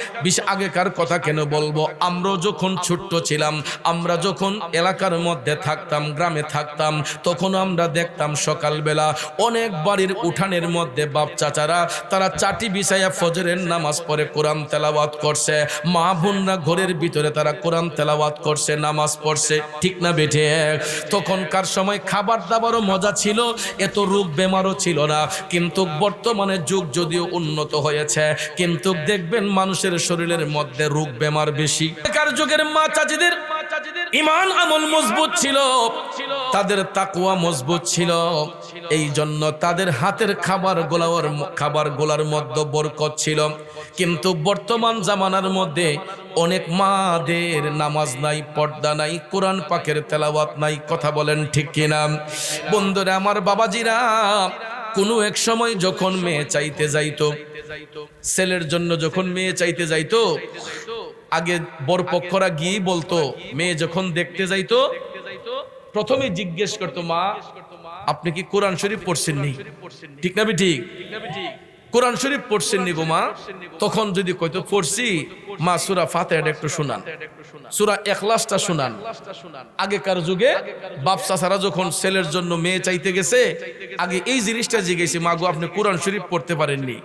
আগেকার কথা কেন বলবো, আমরা যখন ছোট্ট ছিলাম, আমরা যখন এলাকার মধ্যে থাকতাম, গ্রামে থাকতাম, তখন আমরা দেখতাম সকালবেলা অনেক বাড়ির উঠানের মধ্যে বাপ চাচারা তারা চাটি বিছাইয়া ফজরের নামাজ পড়ে কোরআন তেলাওয়াত করছে, মা বোনরা ঘরের ভিতরে তারা কোরআন তেলাওয়াত করছে, নামাজ পড়ছে। ঠিক না বেঠে? তখনকার সময় খাবার দাবারও মজা ছিল, এত রোগ বেমারও ছিল না। কিন্তু বর্তমানে যুগ যদিও উন্নত হয়েছে, কিন্তু দেখবেন মানুষের শরীরের মধ্যে রোগ বেমার বেশি। আগেকার যুগের মা চাচিদের ঈমান আমল মজবুত ছিল, তাদের তাকওয়া মজবুত ছিল, এই জন্য তাদের হাতের খাবার গোলার মধ্যে বরকত ছিল। কিন্তু বর্তমান জামানার মধ্যে অনেক মাদের নামাজ নাই, পর্দা নাই, কোরআন পাকের তেলাওয়াত নাই। কথা বলেন ঠিক কিনা বন্ধুরা? আমার বাবাজিরা, কোনো এক সময় যখন মেয়ে চাইতে যাইতো, ছেলের জন্য যখন মেয়ে চাইতে যাইতো, আগে বরপক্ষরা গিয়ে বলতো, মেয়ে যখন দেখতে যাইতো প্রথমে জিজ্ঞেস করতো, মা আপনি কি কোরআন শরীফ পড়ছেন নি? ঠিক না ঠিক? কোরআন শরীফ পড়ছেন নি গো মা? তখন যদি কইতো পড়ছি, মা সূরা ফাতিহাটা একটু শুনান, সূরা ইখলাসটা শুনান। আগেকার যুগে বাপ চাচারা যখন ছেলের জন্য মেয়ে চাইতে গেছে, আগে এই জিনিসটা জিজ্ঞেসে, মা গো আপনি কোরআন শরীফ পড়তে পারেননি,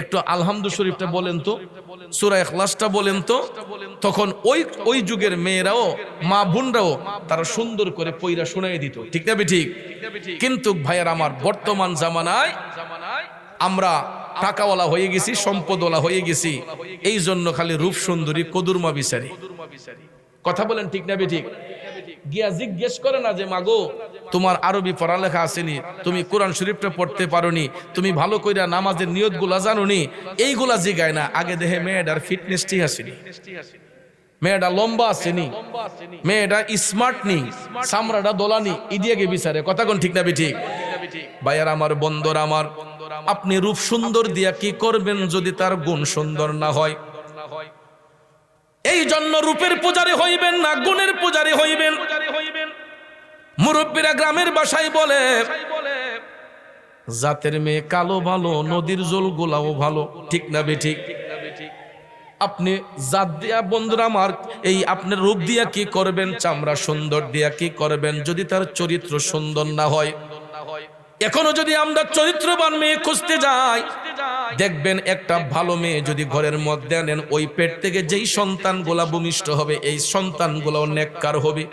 একটু আলহামদু শরীফটা বলেন তো, সূরা ইখলাসটা বলেন তো। তখন ওই যুগের মেয়েরাও, মা বোনরাও তারা সুন্দর করে পয়রা শোনাই দিত। ঠিক না ঠিক? কিন্তু ভাইয়ার আমার, বর্তমান জামানায় আমরা টাকাওয়ালা হয়ে গেছি, সম্পদওয়ালা হয়ে গেছি, এই জন্য খালি রূপ সুন্দরী কদুরমা বিচারি। কথা বলেন ঠিক না ঠিক? গিয়া জিজ্ঞেস করে না যে, মাগো তোমার আরবি পড়ালেখা আসেনি, তুমি কোরআন শরীফটা পড়তে পারোনি, তুমি ভালো কইরা নামাজের নিয়তগুলা জানোনি, এইগুলা জিগায় না। আগে দেখে মেয়েটার ফিটনেসটি আসেনি, মেয়েটা লম্বা আসেনি, মেয়েটা স্মার্ট নি, চামড়াটা দোলানি, ইদিয়াকে বিচারে। কথা কোন ঠিক না ঠিক? ভাইয়ার আমার, বন্ধুর আমার, আপনি রূপ সুন্দর দিয়া কি করবেন যদি তার গুণ সুন্দর না হয়? এই জন্য রূপের পূজারী হইবেন না, গুণের পূজারী হইবেন। মুরব্বীরা গ্রামের ভাষায় বলে, জাতের মেয়ে কালো ভালো, নদীর জল গোলাও ভালো। ঠিক না বেঠিক? আপনি জাত দিয়া, বন্ধুরা আমার, এই আপনার রূপ দিয়া কি করবেন, চামড়া সুন্দর দিয়া কি করবেন যদি তার চরিত্র সুন্দর না হয়? এখনো যদি আমরা চরিত্রবান মেয়ে খুঁজতে যাই, দেখবেন একটা ভালো মেয়ে যদি ঘরের মধ্যে আনেন, ওই পেট থেকে যেই সন্তানগুলা ভূমিষ্ঠ হবে, এই সন্তানগুলো নেককার হবে।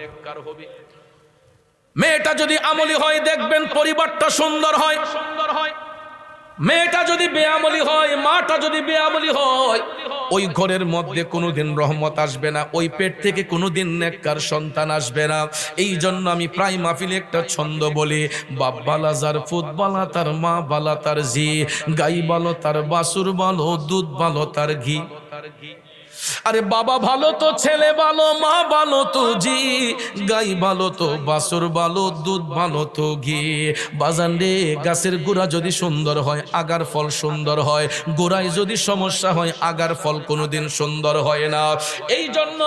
মেয়েটা যদি আমলি হয়, দেখবেন পরিবারটা সুন্দর হয়। মেয়েটা যদি বেআমলি হয়, মাটা যদি বেআমলি হয়, ওই ঘরের মধ্যে কোনোদিন রহমত আসবে না, ওই পেট থেকে কোনোদিন নেককার সন্তান আসবে না। এই জন্য আমি প্রায় মাহফিলে একটা ছন্দ বলি, বাপ বালা যার ফুত বালা, তার মা বালা তার জি, গাই ভালো তার বাছুর ভালো, দুধ ভালো তার ঘি। আরে বাবা ভালো তো ছেলে ভালো, মা ভালো তো জি, গাই ভালো তো বাছুর ভালো, দুধ ভালো তো ঘি। বাজান রে, গাছের গোড়া যদি সুন্দর হয়, আগার ফল সুন্দর হয়। গোড়ায় যদি সমস্যা হয়, আগার ফল কোনোদিন সুন্দর হয় না। এই জন্য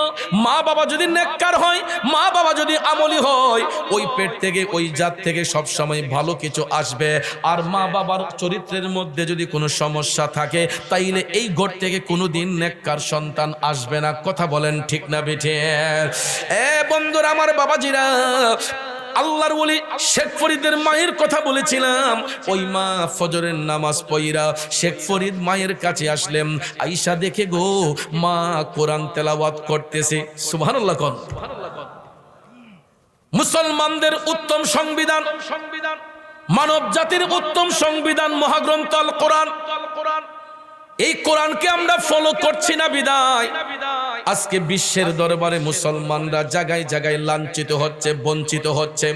মা বাবা যদি নেককার হয়, মা বাবা যদি আমলি হয়, ওই পেট থেকে, ওই জাত থেকে সব সময় ভালো কিছু আসবে। আর মা বাবার চরিত্রের মধ্যে যদি কোনো সমস্যা থাকে, তাইলে এই ঘর থেকে কোনোদিন নেককার সন্তান আসবে না। কথা বলেন ঠিক না বেঠে? বন্ধুরা আমার, বাবাজিরা, আল্লাহর ওলি শেখ ফরিদের মায়ের কথা বলেছিলাম। ওই মা ফজরের নামাজ পড়া শেখ ফরিদ মায়ের কাছে আসলেন। আয়েশা দেখে গো মা কোরআন তেলাওয়াত করতেছে। সুবহানাল্লাহ কোন মুসলমানদের উত্তম সংবিধান, মানব জাতির উত্তম সংবিধান মহাগ্রন্থ আল কোরআন। এই কোরআনকে আমরা ফলো করছি না বিদায় আজকে বিশ্বের দরবারে মুসলমানরা জায়গায় জায়গায় লাঞ্ছিত হচ্ছে, বঞ্চিত হচ্ছে।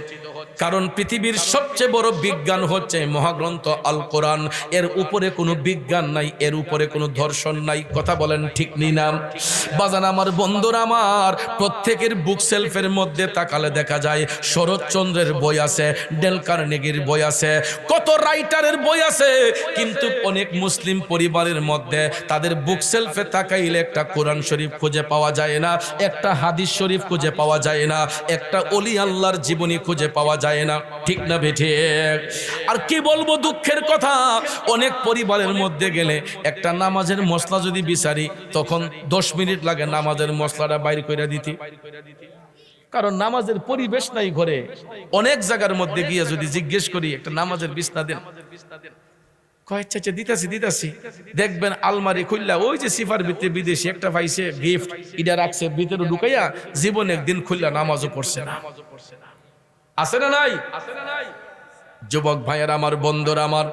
কারণ পৃথিবীর সবচেয়ে বড় বিজ্ঞান হচ্ছে মহাগ্রন্থ আল কোরআন। এর উপরে কোনো বিজ্ঞান নাই, এর উপরে কোনো দর্শন নাই। কথা বলেন ঠিক নি না? বাজান আমার বন্ধুরা আমার, প্রত্যেকের বুক সেলফের মধ্যে তাকালে দেখা যায় শরৎচন্দ্রের বই আছে, ডেল কার্নেগির বই আছে, কত রাইটারের বই আছে। কিন্তু অনেক মুসলিম পরিবারের মধ্যে তাদের বুক সেলফে তাকাইলে একটা কোরআন শরীফ খুঁজে পাওয়া যায় না, একটা হাদিস শরীফ খুঁজে পাওয়া যায় না, একটা ওলি আল্লাহর জীবনী খুঁজে পাওয়া যায় না। ঠিক না বেঠে? আর কি বলবো দুঃখের কথা, অনেক পরিবারের মধ্যে গেলে একটা নামাজের মশলা যদি বিচারি তখন 10 মিনিট লাগে নামাজের মশলাটা বাইর করে দিতে। কারণ নামাজের পরিবেশ নাই ঘরে। অনেক জায়গার মধ্যে গিয়ে যদি জিজ্ঞেস করি একটা নামাজের বিছনা দেন, কয়েকটা দিতাছি দেখবেন আলমারি খুললা ওই যে সিফার ভিতরে বিদেশি একটা পাইছে গিফট, এটা রাখছে ভিতরে ঢুকাইয়া, জীবনে একদিন খুললা নামাজও পড়ছে না। আছে না নাই? যুবক ভাইয়ের আমার, বন্ধুরা আমার,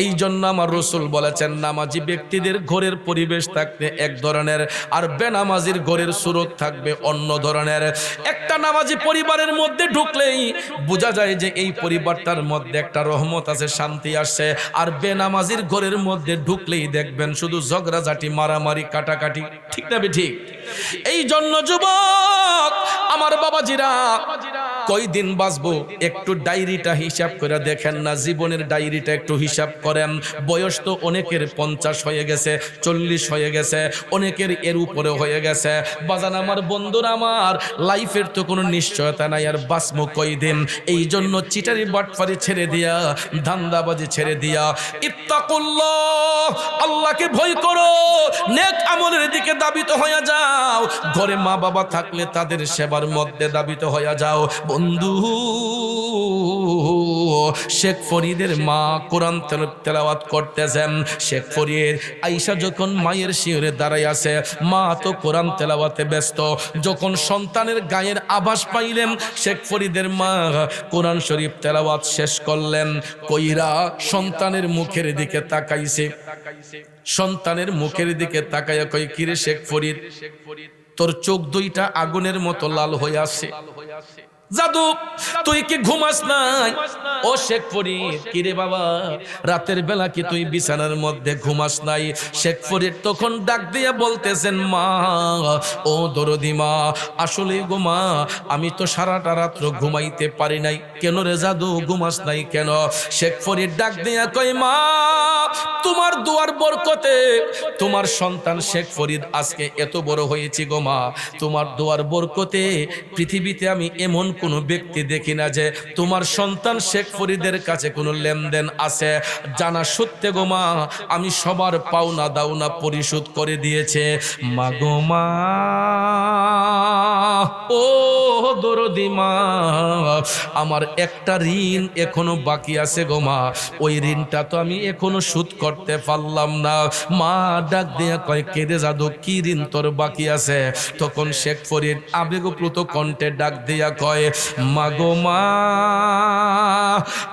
এই জন্য আমার রাসূল বলেছেন নামাজি ব্যক্তিদের ঘরের পরিবেশ থাকবে এক ধরনের, আর বেনামাজির ঘরের সুরত থাকবে অন্য ধরনের। একটা নামাজি পরিবারের মধ্যে ঢুকলেই বোঝা যায় যে এই পরিবারটার মধ্যে একটা রহমত আছে, শান্তি আসছে। আর বেনামাজির ঘরের মধ্যে ঢুকলেই দেখবেন শুধু ঝগড়াঝাটি, মারামারি, কাটাকাটি। ঠিক না ঠিক? এই জন্য যুবক আমার বাবাজিরা, কয়দিন বাঁচবো একটু ডায়েরিটা হিসাব করে দেখেন না, জীবনের ডায়েরিটা একটু হিসাব করেন। বয়স তো অনেকের 50 হয়ে গেছে, 40 হয়ে গেছে, অনেকের এর উপরে হয়ে গেছে। বাজান আমার, বন্ধুরা আমার, লাইফের তো কোনো নিশ্চয়তা নাই, আর বাঁচবো কয়দিন। এই জন্য চিটারি বাটপারি ছেড়ে দিয়া, ধান্দাবাজি ছেড়ে দিয়া, ইত্তাকুল্লাহ, আল্লাহকে ভয় করো, নেক আমলের দিকে দাবিত হয়ে যাও। ঘরে মা বাবা থাকলে তাদের সেবার মধ্যে দাবিত হয়ে যাও। বন্ধু, শেখ ফরিদের মা কোরআন তেলাওয়াত করতেছেন। শেখ ফরিদ আয়েশা যখন মায়ের শিয়রে দাঁড়াই আছে, মা তো কোরআন তেলাওয়াতে ব্যস্ত। যখন সন্তানের গায়ের আভাস পাইলেন, শেখ ফরিদের মা কোরআন শরীফ তেলাওয়াত শেষ করলেন। কইরা সন্তানের মুখের দিকে তাকাইছে। সন্তানের মুখের দিকে তাকাইয়া কই, কিরে শেখ ফরিদ, তোর চোখ দুইটা আগুনের মতো লাল হয়ে আছে। জাদু, তুই কি ঘুমাস নাই? ও শেখ ফরিদ, কিরে বাবা, রাতের বেলা কি তুই বিছানার মধ্যে ঘুমাস নাই? শেখ ফরিদ তখন ডাক দিয়া বলতেছেন, মা, ও দরদি মা, আসলে গো মা, আমি তো সারাটা রাত্র ঘুমাইতে পারি নাই। কেন রে জাদু, ঘুমাস নাই কেন? শেখ ফরিদ ডাক দিয়া কয়, মা, তোমার দোয়ার বরকতে তোমার সন্তান শেখ ফরিদ আজকে এত বড় হয়েছে গো মা। তোমার দোয়ার বরকতে পৃথিবীতে আমি এমন কোনো ব্যক্তি দেখি না যে তোমার সন্তান শেখ ফরিদের কাছে কোনো লেনদেন আছে। জানা সত্যি গো মা, আমি সবার পাওনা দাওনা পরিশোধ করে দিয়েছে। মা গো মা, ও দরদি মা, আমার একটা ঋণ এখনো বাকি আছে গো মা, ওই ঋণটা তো আমি এখনো শোধ করতে পারলাম না। মা ডাক দিয়া কয়, কেঁদে জাদু, কি ঋণ তোর বাকি আছে? তখন শেখ ফরিদ আবেগপ্লুত কণ্ঠে ডাক দিয়া কয়, মা গো মা,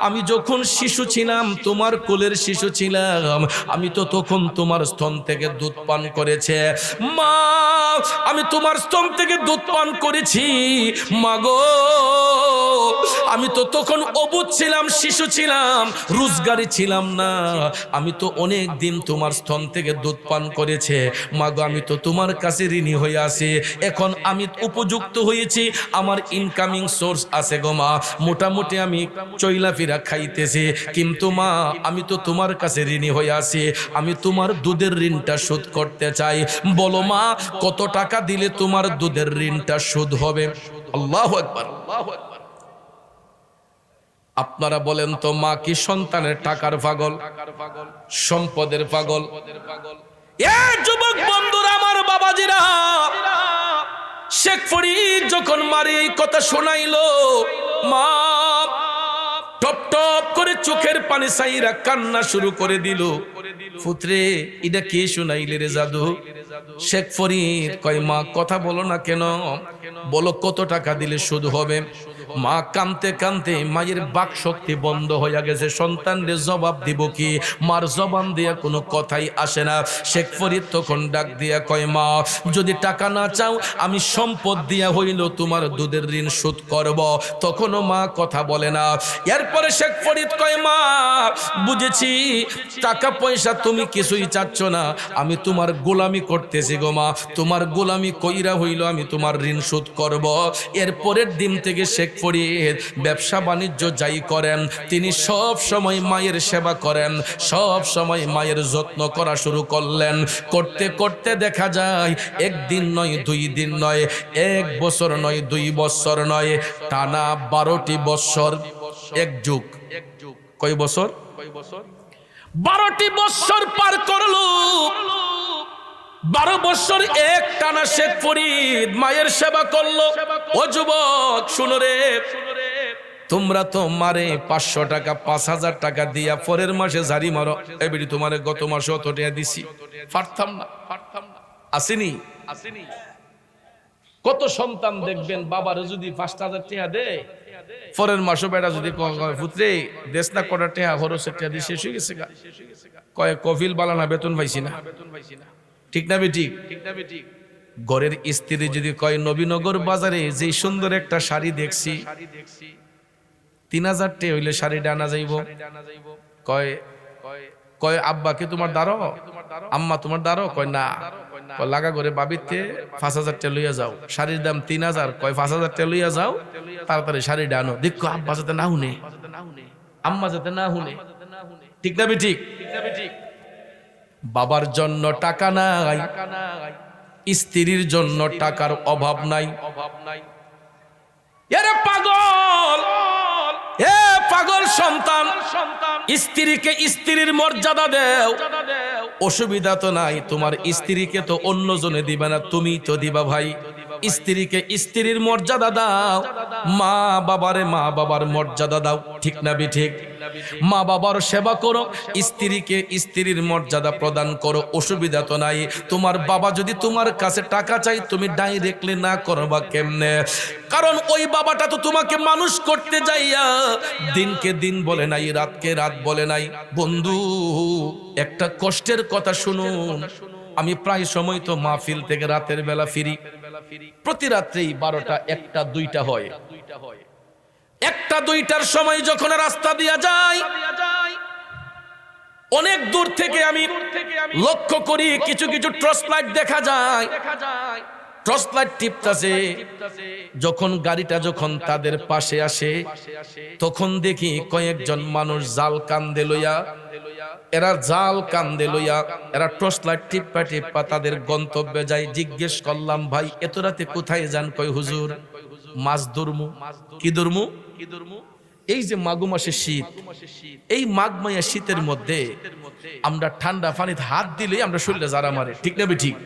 আমি যখন শিশু ছিলাম, তোমার কোলের শিশু ছিলাম, আমি তো তখন তোমার স্তন থেকে দুধ পান করেছে। মা, আমি তোমার স্তন থেকে দুধ পান করেছি। মা গো, আমি তো তখন অবুঝ ছিলাম, শিশু ছিলাম, রোজগারি ছিলাম না। আমি তো অনেক দিন তোমার স্তন থেকে দুধ পান করেছে। মা গো, আমি তো তোমার কাছে ঋণী হয়ে আছি। এখন আমি উপযুক্ত হয়েছি, আমার ইনকামিং সোর্স আছে গো মা, মোটামুটি আমি চইলাফেরা খাইতেছি। কিন্তু মা, আমি তো তোমার কাছে ঋণী হয়ে আছি, আমি তোমার দুধের ঋণটা শোধ করতে চাই। বলো মা, কত টাকা দিলে তোমার দুধের ঋণটা শোধ হবে? আল্লাহু আকবার। আপনারা বলেন তো, মা কি সন্তানের টাকার পাগল, সম্পদের পাগল? এ যুবক বন্ধুরা আমার, বাবাজিরা, শেখ ফরিদ যখন মারে এই কথা শোনাইলো, মা টপ টপ করে চোখের পানি সাইরা কান্না শুরু করে দিল। পুত্রে এটা কে শুনাইলে রে জাদু? শেখ ফরিদ কয় মা কথা বলো না কেন, বলো কত টাকা দিলে সুদ হবে? মা কাঁদতে কাঁদতে মায়ের বাক শক্তি বন্ধ হয়ে গেছে, সন্তানরে জবাব দিব কি, মার জবান দিয়া কোনো কথাই আসে না। শেখ ফরিদ তখন ডাক দিয়া কয় মা যদি টাকা না চাও আমি সম্পদ দিয়া হইল তোমার দুধের ঋণ শোধ করব। তখনও মা কথা বলে না। এরপরে শেখ ফরিদ কয় মা বুঝেছি টাকা পয়সা তুমি কিছুই চাচ্ছ না, আমি তোমার গোলামি করতেছি গো মা, তোমার গোলামি কইরা হইল আমি তোমার ঋণ শোধ করব। এরপরের দিন থেকে শেখ ফরিদ ব্যবসা বাণিজ্য যাই করেন তিনি সব সময় মায়ের সেবা করেন, সব সময় মায়ের যত্ন করা শুরু করলেন। করতে করতে দেখা যায় একদিন নয়, 2 দিন নয়, 1 বছর নয়, 2 বছর নয়, টানা 12টি বছর, এক যুগ। কয় বছর? 12টি বছর পার করলো। 12 বছর এক টানা শেখ ফরিদ মায়ের সেবা করলো। ও যুবক শুনো রে, তোমরা তো মারে 500 টাকা 5000 টাকা দিয়া পরের মাসে জারি মারো, এবারে তোমারে গত মাসে অত টাকা দিছি, পারতাম না। আসেনি? কত সন্তান দেখবেন বাবারে যদি 5000 টাকা দেয়, পরের মাসে বেটা যদি পুত্রে দেশ না কটা টাকা খরচের টাকা দিয়ে শেষ হয়ে গেছে, কয় কফিল বালানা বেতন পাইছি না। ঠিক না বেটি? ঘরের স্ত্রী যদি কয় নবীনগর বাজারে যে সুন্দর একটা শাড়ি দেখছি, 3000 টাকা হইলে শাড়িটা আনা যাইব, কয় কয় আব্বাকে তোমার দাঁড়ো, আম্মা তোমার দাঁড়ো, কয় না, লাগা করে বাবিতে 5000 টাকা লইয়া যাও, শাড়ির দাম 3000, কয় 5000 টাকা লইয়া যাও, তাড়াতাড়ি শাড়িটা আনো, দেখো আব্বা যাতে না শুনে, আম্মা যাতে না শুনে। ঠিক না বেটি? বাবার জন্য টাকা নাই, স্ত্রীর জন্য টাকার অভাব নাই। এরে পাগল, এ পাগল সন্তান, স্ত্রীকে স্ত্রীর মর্যাদা দেও। অসুবিধা তো নাই, তোমার স্ত্রীকে তো অন্য জনে দিবে না, তুমি তো দিবা ভাই। স্ত্রীকে স্ত্রীর মর্যাদা দাও, মা বাবারে মা বাবার মর্যাদা দাও। ঠিক না ঠিক? মা বাবার সেবা করো, স্ত্রীকে স্ত্রীর মর্যাদা প্রদান করো, অসুবিধা তো নাই। তোমার বাবা যদি তোমার কাছে টাকা চাই, তুমি ডাইরেক্টলি না করবা কেমনে? কারণ ওই বাবাটা তো তোমাকে মানুষ করতে যাইয়া দিনকে দিন বলে নাই, রাতকে রাত বলে নাই। বন্ধু একটা কষ্টের কথা শুনুন, আমি প্রায় সময় তো মাহফিল থেকে রাতের বেলা ফিরি, প্রতি রাত্রেই 12টা 1টা 2টা হয়। 1টা 2টার সময় যখন রাস্তা দিয়া যায়, অনেক দূর থেকে আমি লক্ষ্য করি কিছু কিছু টর্চ লাইট দেখা যায়, টর্চ লাইট টিপতাছে। যখন গাড়িটা যখন তাদের পাশে আসে, তখন দেখি কয়েকজন মানুষ জাল কান্দে লইয়া, এরা জাল কান্দে লইয়া এরা টর্চ লাইট টিপ্পা টিপ্পা তাদের গন্তব্যে যায়। জিজ্ঞেস করলাম ভাই এত রাতে কোথায় যান? কয় হুজুর মাছ ধরমু। কি ধরমু? এই যে মাঘ মাসে শীত, এই মাঘ মাসের শীতের মধ্যে আমরা ঠান্ডা পানিতে হাত দিলে আমরা শরীরে যারা মারে। ঠিক না ঠিক?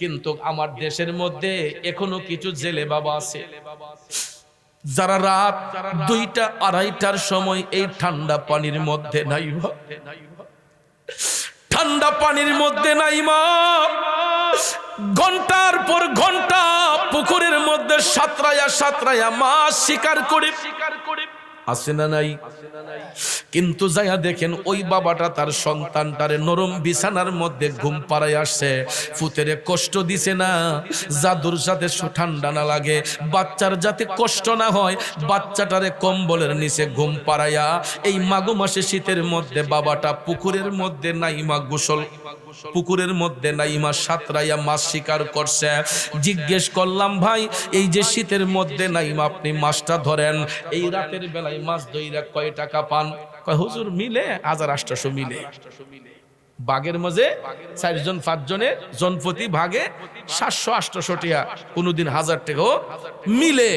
কিন্তু আমার দেশের মধ্যে এখনো কিছু জেলে বাবা আছে যারা রাত 2টা 2:30টার সময় এই ঠান্ডা পানির মধ্যে নাইবা, ঠান্ডা পানির মধ্যে নাইমা ঘন্টার পর ঘন্টা পুকুরের মধ্যে সাঁতরায়া সাঁতরায়া মাছ শিকার করে। আছে না নাই? কিন্তু যাইয়া দেখেন ওই বাবাটা তার সন্তানটারে নরম বিছানার মধ্যে ঘুম পাড়ায় আসছে। ফুতেরে কষ্ট দিছে না, জাদুর সাথে ঠান্ডা না লাগে, বাচ্চার যাতে কষ্ট না হয়, বাচ্চাটারে কম্বলের নিচে ঘুম পাড়াইয়া এই মাঘ মাসে শীতের মধ্যে বাবাটা পুকুরের মধ্যে নাইমা গোসল, পুকুরের মধ্যে নাইমা সাঁতরাইয়া মাছ শিকার করছে। জিজ্ঞেস করলাম ভাই এই যে শীতের মধ্যে নাইমা আপনি মাছটা ধরেন, এই রাতের বেলায় মাছ ধইরা কয় টাকা পান? কয় হুজুর মিলে 1800 মিলে। বাঘের মাঝে 4 জন 5 জনে জনপ্রতি ভাগে 700-800 টাকা, কোনদিন 1000 টাকাও মিলে।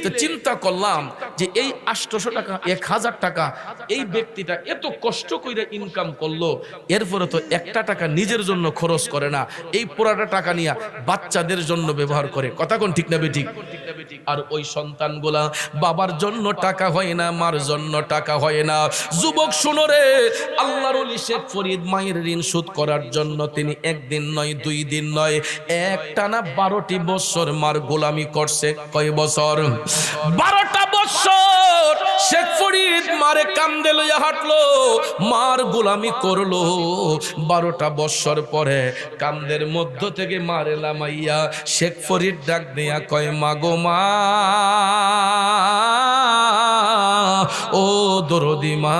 তো চিন্তা করলাম যে এই 800 টাকা 1000 টাকা এই ব্যক্তিটা এত কষ্ট করে ইনকাম করলো, এরপরে তো একটা টাকা নিজের জন্য খরচ করে না, এই পুরাটা টাকা নিয়ে বাচ্চাদের জন্য ব্যবহার করে। কথা কোন ঠিক না বেঠিক? আর ওই সন্তানগুলা বাবার জন্য টাকা হয় না, মার জন্য টাকা হয় না। যুবক শুনো রে, আল্লাহর ওলি শেখ ফরিদ মায়ের ঋণ শোধ করার জন্য তিনি 1 দিন নয় 2 দিন নয়, একটানা 12টি বছর মার গোলামি করছে। কয় বছর? 12টা বছর শেখ ফরিদ মারে কান্দে লইয়া হাঁটলো, মার গোলামি করলো। 12টা বছর পরে কান্দের মধ্য থেকে মারে লামাইয়া শেখ ফরিদ ডাক দিয়া কয়, মাগো মা, ও দরদি মা,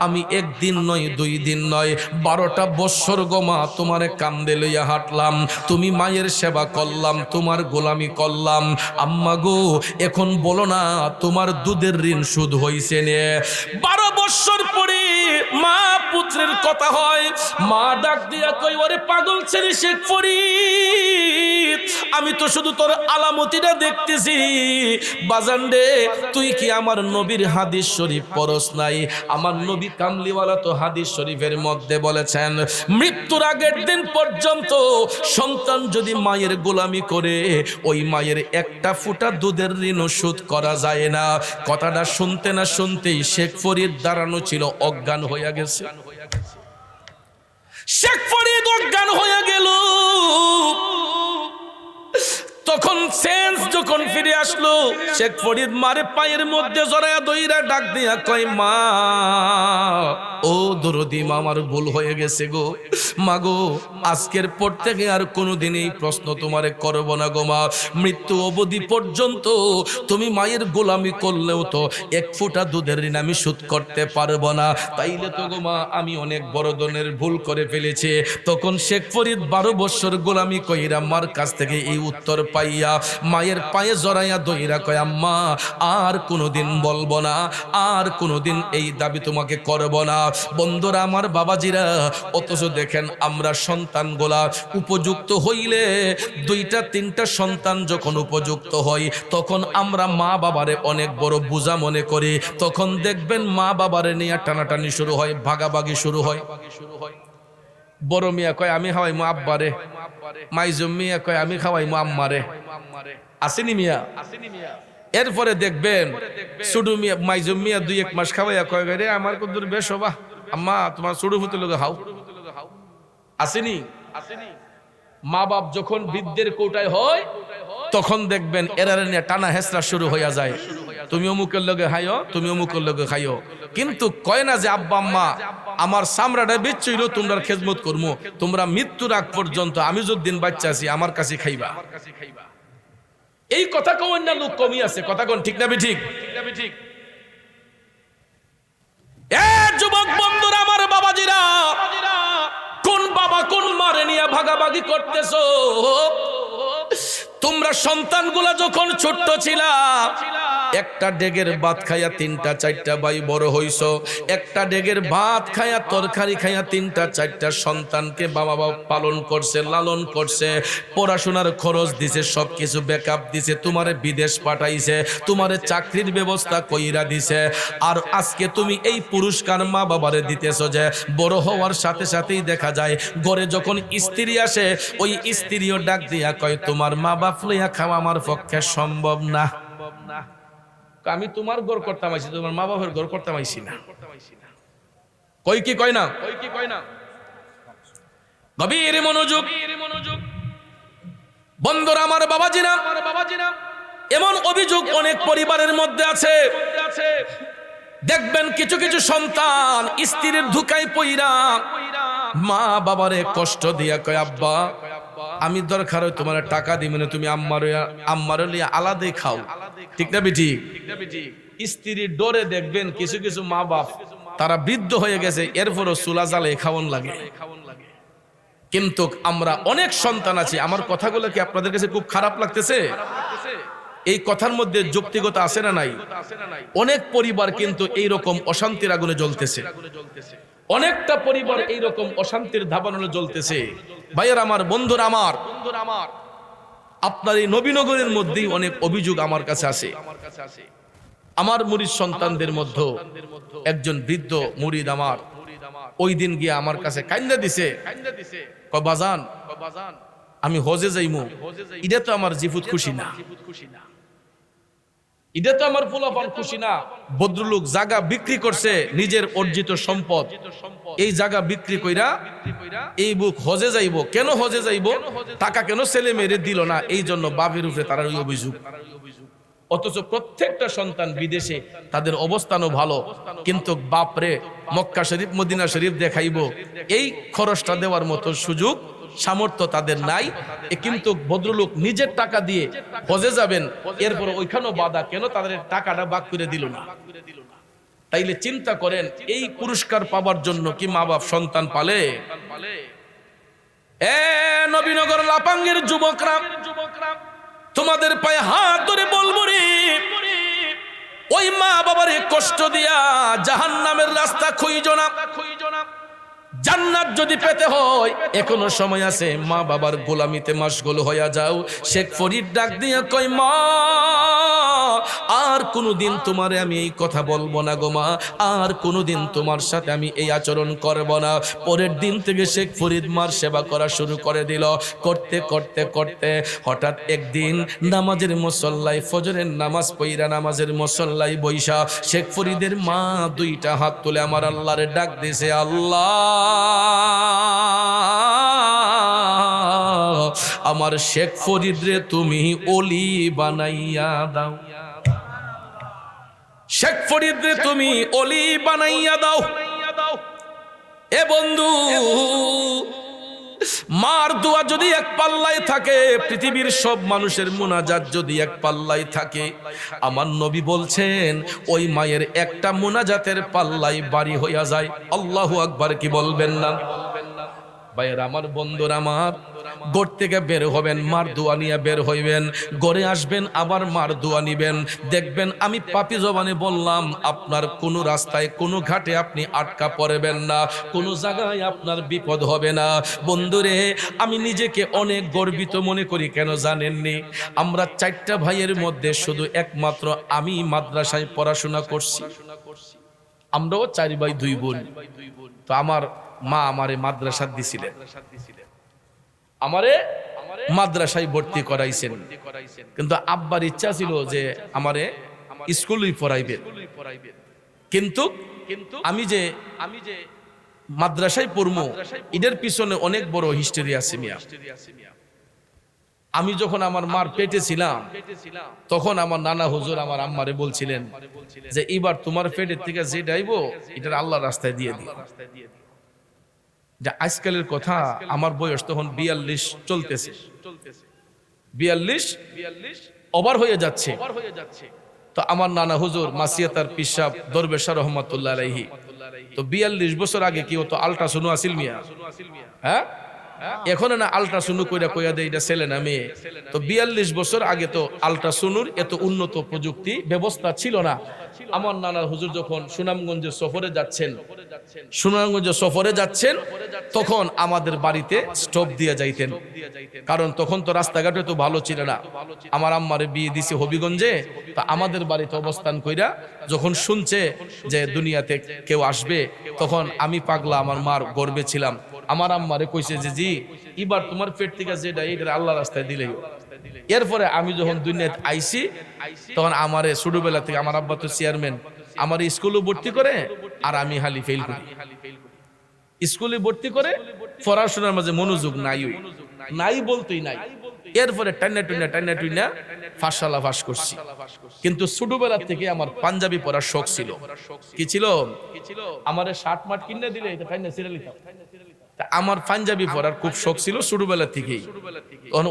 আমি 1 দিন নয় 2 দিন নয় 12টা বছর গো মা তোমারে কান্দে লইয়া হাঁটলাম, তুমি মায়ের সেবা করলাম, তোমার গোলামি করলাম। আম্মা গো, এখন বলো না তোমার দুধের ঋণ শোধ হইছে নে? 12 বছর পরে মা পুত্রের কথা হয়, মা ডাক দিয়া কই, ওরে পাগল ছেলে শেখ ফরিদ, আমি তো শুধু তোর আলামতিটা দেখতেছি। বাজান রে, তুই কি আমার নবীর হাদিস শরীফ পড়স নাই? আমার নবী কামলিওয়ালা তো হাদিস শরীফের মধ্যে বলেছেন, মৃত্যুর আগের দিন পর্যন্ত সন্তান যদি মায়ের গোলামি করে, ওই মায়ের একটা ফোঁটা দুধের ঋণ শোধ করা যায় না। কথাটা শুনতে না শুনতেই শেখ ফরিদ দাঁড়ানো ছিল, অজ্ঞান হয়ে গেছে। শেখ ফরিদ অজ্ঞান হয়ে গেল। তখন সেন্স যখন ফিরে আসলো, শেখ ফরিদ মারে পায়ের মধ্যে জড়ায়া দইরা ডাক দিয়া কয়, মা, ও দরদি মা, আমার ভুল হয়ে গেছে গো। মা গো, আজকের পর থেকে আর কোনোদিন এই প্রশ্ন তোমারে করব না গো মা। মৃত্যু অবধি পর্যন্ত তুমি মায়ের গোলামি করলেও তো 1 ফোঁটা দুধের ঋণ আমি শোধ করতে পারবো না। তাইলে তো গো মা, আমি অনেক বড় ধরনের ভুল করে ফেলেছি। তখন শেখ ফরিদ 12 বছর গোলামি কইরা মার কাছ থেকে এই উত্তর পাইয়া মায়ের পায়ে জড়াইয়া দইরা কয়, আম্মা, আর কোনোদিন বলবো না, আর কোনোদিন এই দাবি তোমাকে করব না। বন্ধুরা আমার, বাবাজিরা, অথচ দেখেন আমরা সন্তানগুলা উপযুক্ত হইলে, 2টা 3টা সন্তান যখন উপযুক্ত হয়, তখন আমরা মা বাবারে অনেক বড় বোঝা মনে করি। তখন দেখবেন মা বাবারে নিয়ে টানাটানি শুরু হয়, ভাগাভাগি শুরু হয়। বড় মিয়া কয়, আমি খাওয়াইমু আব্বারে, মাইজুম মিয়া কয়, আমি খাওয়াইমু আম্মারে। আসেনি মিয়া? এরপরে দেখবেন সুডু মিয়া, মাইজুম মিয়া 2-1 মাস খাওয়াইয়া কয়, রে আমার কুদুর বেশ হবা আম্মা, তোমার সুডু ফুতে লোক হাও। আসেনি? মা বাপ যখন বৃদ্ধের কোটায় হয়, তখন দেখবেন এরারে নিয়ে টানা হেসরা শুরু হইয়া যায়। তুমি অমুকের লগে খাইও, তুমি অমুকের লগে খাইও, কিন্তু কয় না যে আব্বা আম্মা আমার সামরাটা বেচইলো, তোমরা খেদমত করমু, তোমরা মৃত্যুর আগ পর্যন্ত আমি যতদিন বাচ্চা আছি আমার কাছে খাইবা। এই কথা কও না, লোক কমই আছে। কথা কোন ঠিক না ঠিক? এ যুবক বন্ধুরা আমার, বাবাজিরা, কোন বাবা কোন মারে নিয়ে ভাগাভাগি করতেছো? তোমরা সন্তানগুলা যখন ছোট্ট ছিলা, একটা ডেগের ভাত খাইয়া 3টা 4টা ভাই বড় হইছো। একটা ডেগের ভাত খাইয়া তরকারি খাইয়া 3টা 4টা সন্তানকে বাবা পালন করছে, লালন করছে, পড়াশোনার খরচ দিছে, সবকিছু ব্যাকআপ দিছে, তোমারে বিদেশ পাঠাইছে, তোমারে চাকরির ব্যবস্থা কইরা দিছে। আর আজকে তুমি এই পুরস্কার মা বাবারে দিতেছো যে বড় হওয়ার সাথে সাথেই দেখা যায় ঘরে যখন স্ত্রী আসে, ওই স্ত্রীও ডাক দিয়া কয়, তোমার মা বাপ লইয়া খাওয়া আমার পক্ষে সম্ভব না। আমি তোমার ঘর করতাম আইছি, তোমার মা বাপের ঘর করতাম আইছি না। কই কি কয় না? গভীর মনোযোগ। বন্ধুরা আমার, বাবাজিরা, এমন অভিযোগ অনেক পরিবারের মধ্যে আছে। দেখবেন কিছু কিছু সন্তান স্ত্রীর ধোঁকায় পইরা মা বাবারে কষ্ট দিয়া কয়, আব্বা, আমি দরকার হয় তোমার টাকা দিই, মানে তুমি আম্মার লিয়া আলাদাই খাও। ঠিক না বেটি? স্ত্রীর ডরে দেখবেন কিছু কিছু মা বাপ তারা বৃদ্ধ হয়ে গেছে, এরপরও চুলা জ্বালে খাওয়ান লাগে। কিন্তু আমরা অনেক সন্তান আছি, আমার কথাগুলো কি আপনাদের কাছে খুব খারাপ লাগতেছে? এই কথার মধ্যে যৌক্তিকতা আছে না নাই? অনেক পরিবার কিন্তু এইরকম অশান্তির আগুনে জ্বলতেছে। অনেকটা পরিবার এইরকম অশান্তির দাবানলে জ্বলতেছে। ভাইয়ের আমার, বন্ধুরা আমার, আপনার এই নবীনগরের মধ্যেই অনেক অভিযোগ আমার কাছে আসে। আমার মুরিদ সন্তানদের মধ্যে একজন বৃদ্ধ মুরিদ আমার ওই দিন গিয়ে আমার কাছে কান্দা দিছে, কয় বাজান আমি হজে যাইমু, এটা তো আমার জিফুত খুশি না, এটা তো আমার ফুলাফান খুশি না। ভদ্রলোক জায়গা বিক্রি করছে, নিজের অর্জিত সম্পদ, এই জায়গা বিক্রি কইরা এই বুক হজে যাইব। কেন হজে যাইব? টাকা কেন ছেলে মেরে দিল না, এই জন্য বাপের উপরে তার ওই অভিযোগ। অথচ প্রত্যেকটা সন্তান বিদেশে, তাদের অবস্থানও ভালো, কিন্তু বাপরে মক্কা শরীফ মদিনা শরীফ দেখাইব, এই খরচটা দেওয়ার মতো সুযোগ সামর্থ্য তাদের নাই। কিন্তু ভদ্রলোক নিজের টাকা দিয়ে হজে যাবেন, এরপর ওইখানেও বাধা, কেন তাদের টাকাটা ভাগ করে দিল না? তাইলে চিন্তা করেন, এই পুরস্কার পাবার জন্য কি মা বাপ সন্তান পালে? এ নবীনগর লাপাঙ্গের যুবকরা, তোমাদের পায়ে হাত ধরে বলবো রে, ওই মা বাবার কষ্ট দিয়া জাহান্নামের রাস্তা খুঁজো না। জান্নাত যদি পেতে হয় এখনো সময় আছে, মা বাবার গোলামিতে মাশগুল হইয়া যাও। শেখ ফরিদ ডাক দিয়া কয়, মা আর কোনোদিন তোমারে আমি এই কথা বলবো না গো মা, আর কোনোদিন তোমার সাথে আমি এই আচরণ করব না। পরের দিন থেকে শেখ ফরিদ মার সেবা করা শুরু করে দিল। করতে করতে করতে হঠাৎ একদিন নামাজের মুসল্লায়, ফজরের নামাজ পইরা নামাজের মুসল্লায় বৈশা শেখ ফরিদের মা দুইটা হাত তুলে আমার আল্লাহরে ডাক দিছে, আল্লাহ আমার শেখ ফরিদ রে তুমি ওলি বানাইয়া দাও, শেখ ফরিদ রে তুমি ওলি বানাইয়া দাও। এ বন্ধু, মার দোয়া যদি এক পাল্লায় থাকে, পৃথিবীর সব মানুষের মুনাজাত যদি এক পাল্লায় থাকে, আমার নবী বলছেন ওই মায়ের একটা মুনাজাতের পাল্লায় বাড়ি হইয়া যায়। আল্লাহু আকবার কি বলবেন না? ভাইয়ের আমার, বন্ধুরা আমার, ঘর থেকে বের হবেন, মার দোয়া নিয়ে বের হইবেন, ঘরে আসবেন, আবার মার দোয়া নিবেন। দেখবেন আমি পাপী জবানে বললাম, আপনার কোনো রাস্তায় কোনো ঘাটে আপনি আটকা পড়বেন না, কোনো জায়গায় আপনার বিপদ হবে না। বন্ধুরে, আমি নিজেকে অনেক গর্বিত মনে করি, কেন জানেননি? আমরা চারটা ভাইয়ের মধ্যে শুধু একমাত্র আমি মাদ্রাসায় পড়াশোনা করছি। আমরাও 4 ভাই 2 বোন। তো আমার মা আমারে মাদ্রাসা দিছিলেন, আমারে মাদ্রাসায় ভর্তি করাইছেন, কিন্তু আব্বার ইচ্ছা ছিল যে আমারে স্কুলেই পড়াইবেন। কিন্তু আমি যে মাদ্রাসায় পড়বো, এদের পিছনে অনেক বড় হিস্টরি আছে মিয়া। আমি যখন আমার মার পেটে ছিলাম, তখন আমার নানা হুজুর আমার আম্মারে বলছিলেন যে এবার তোমার পেটের থেকে যে ডাইবো, এটার আল্লাহর রাস্তায় দিয়ে দিও। যে আজকালের কথা, আমার বয়স তখন 42 চলতেছে, 42 ওভার হয়ে যাচ্ছে। তো আমার নানা হুজুর মাসিয়াতার পিসাব দরবেশা রহমাতুল্লাহ আলাইহি, তো 42 বছর আগে কি হতো? আল্ট্রাসাউন্ড আসিল মিয়া, হ্যাঁ? এখন না আল্ট্রাসাউন্ড কইরা দেয় এটা ছেলে না মেয়ে। তো 42 বছর আগে তো আল্ট্রাসাউন্ডের এত উন্নত প্রযুক্তি ব্যবস্থা ছিল না। আমার নানা হুজুর যখন সুনামগঞ্জে সফরে যাচ্ছেন, তখন আমাদের বাড়িতে স্টোভ দিয়ে যাইতেন, কারণ তখন তো রাস্তাঘাটে তো ভালো ছিল না। আমার আম্মারে বিয়ে দিছে হবিগঞ্জে, তা আমাদের বাড়িতে অবস্থান কইরা যখন শুনছে যে দুনিয়াতে কেউ আসবে, তখন আমি পাগলা আমার মার গর্বে ছিলাম। আমার আম্মারে কইছে যে জি, এবার তোমার পেট থেকে যেটা এটা আল্লাহ রাস্তায় দিলেই। এরপরে আমি যখন দুনিয়াতে আইছি, তখন আমারে ছোটবেলা থেকে আমার আব্বা তো চেয়ারম্যান, আমার স্কুলে ভর্তি করে, আর আমি হালি ফেল করি। স্কুলে ভর্তি করে পড়াশোনার মাঝে মনোযোগ নাই বলতেই নাই। এরপরে টান্না টুইনা ফাঁসালা ফাঁস করছি। কিন্তু ছোটবেলা থেকে আমার পাঞ্জাবি পরার শখ ছিল। কি ছিল? আমারে শার্ট মাঠ কিনে দিলে এটা টান্না ছিঁড়ে নিতাম। আমার পাঞ্জাবি পরার খুব শখ ছিল ছোটবেলা থেকেই।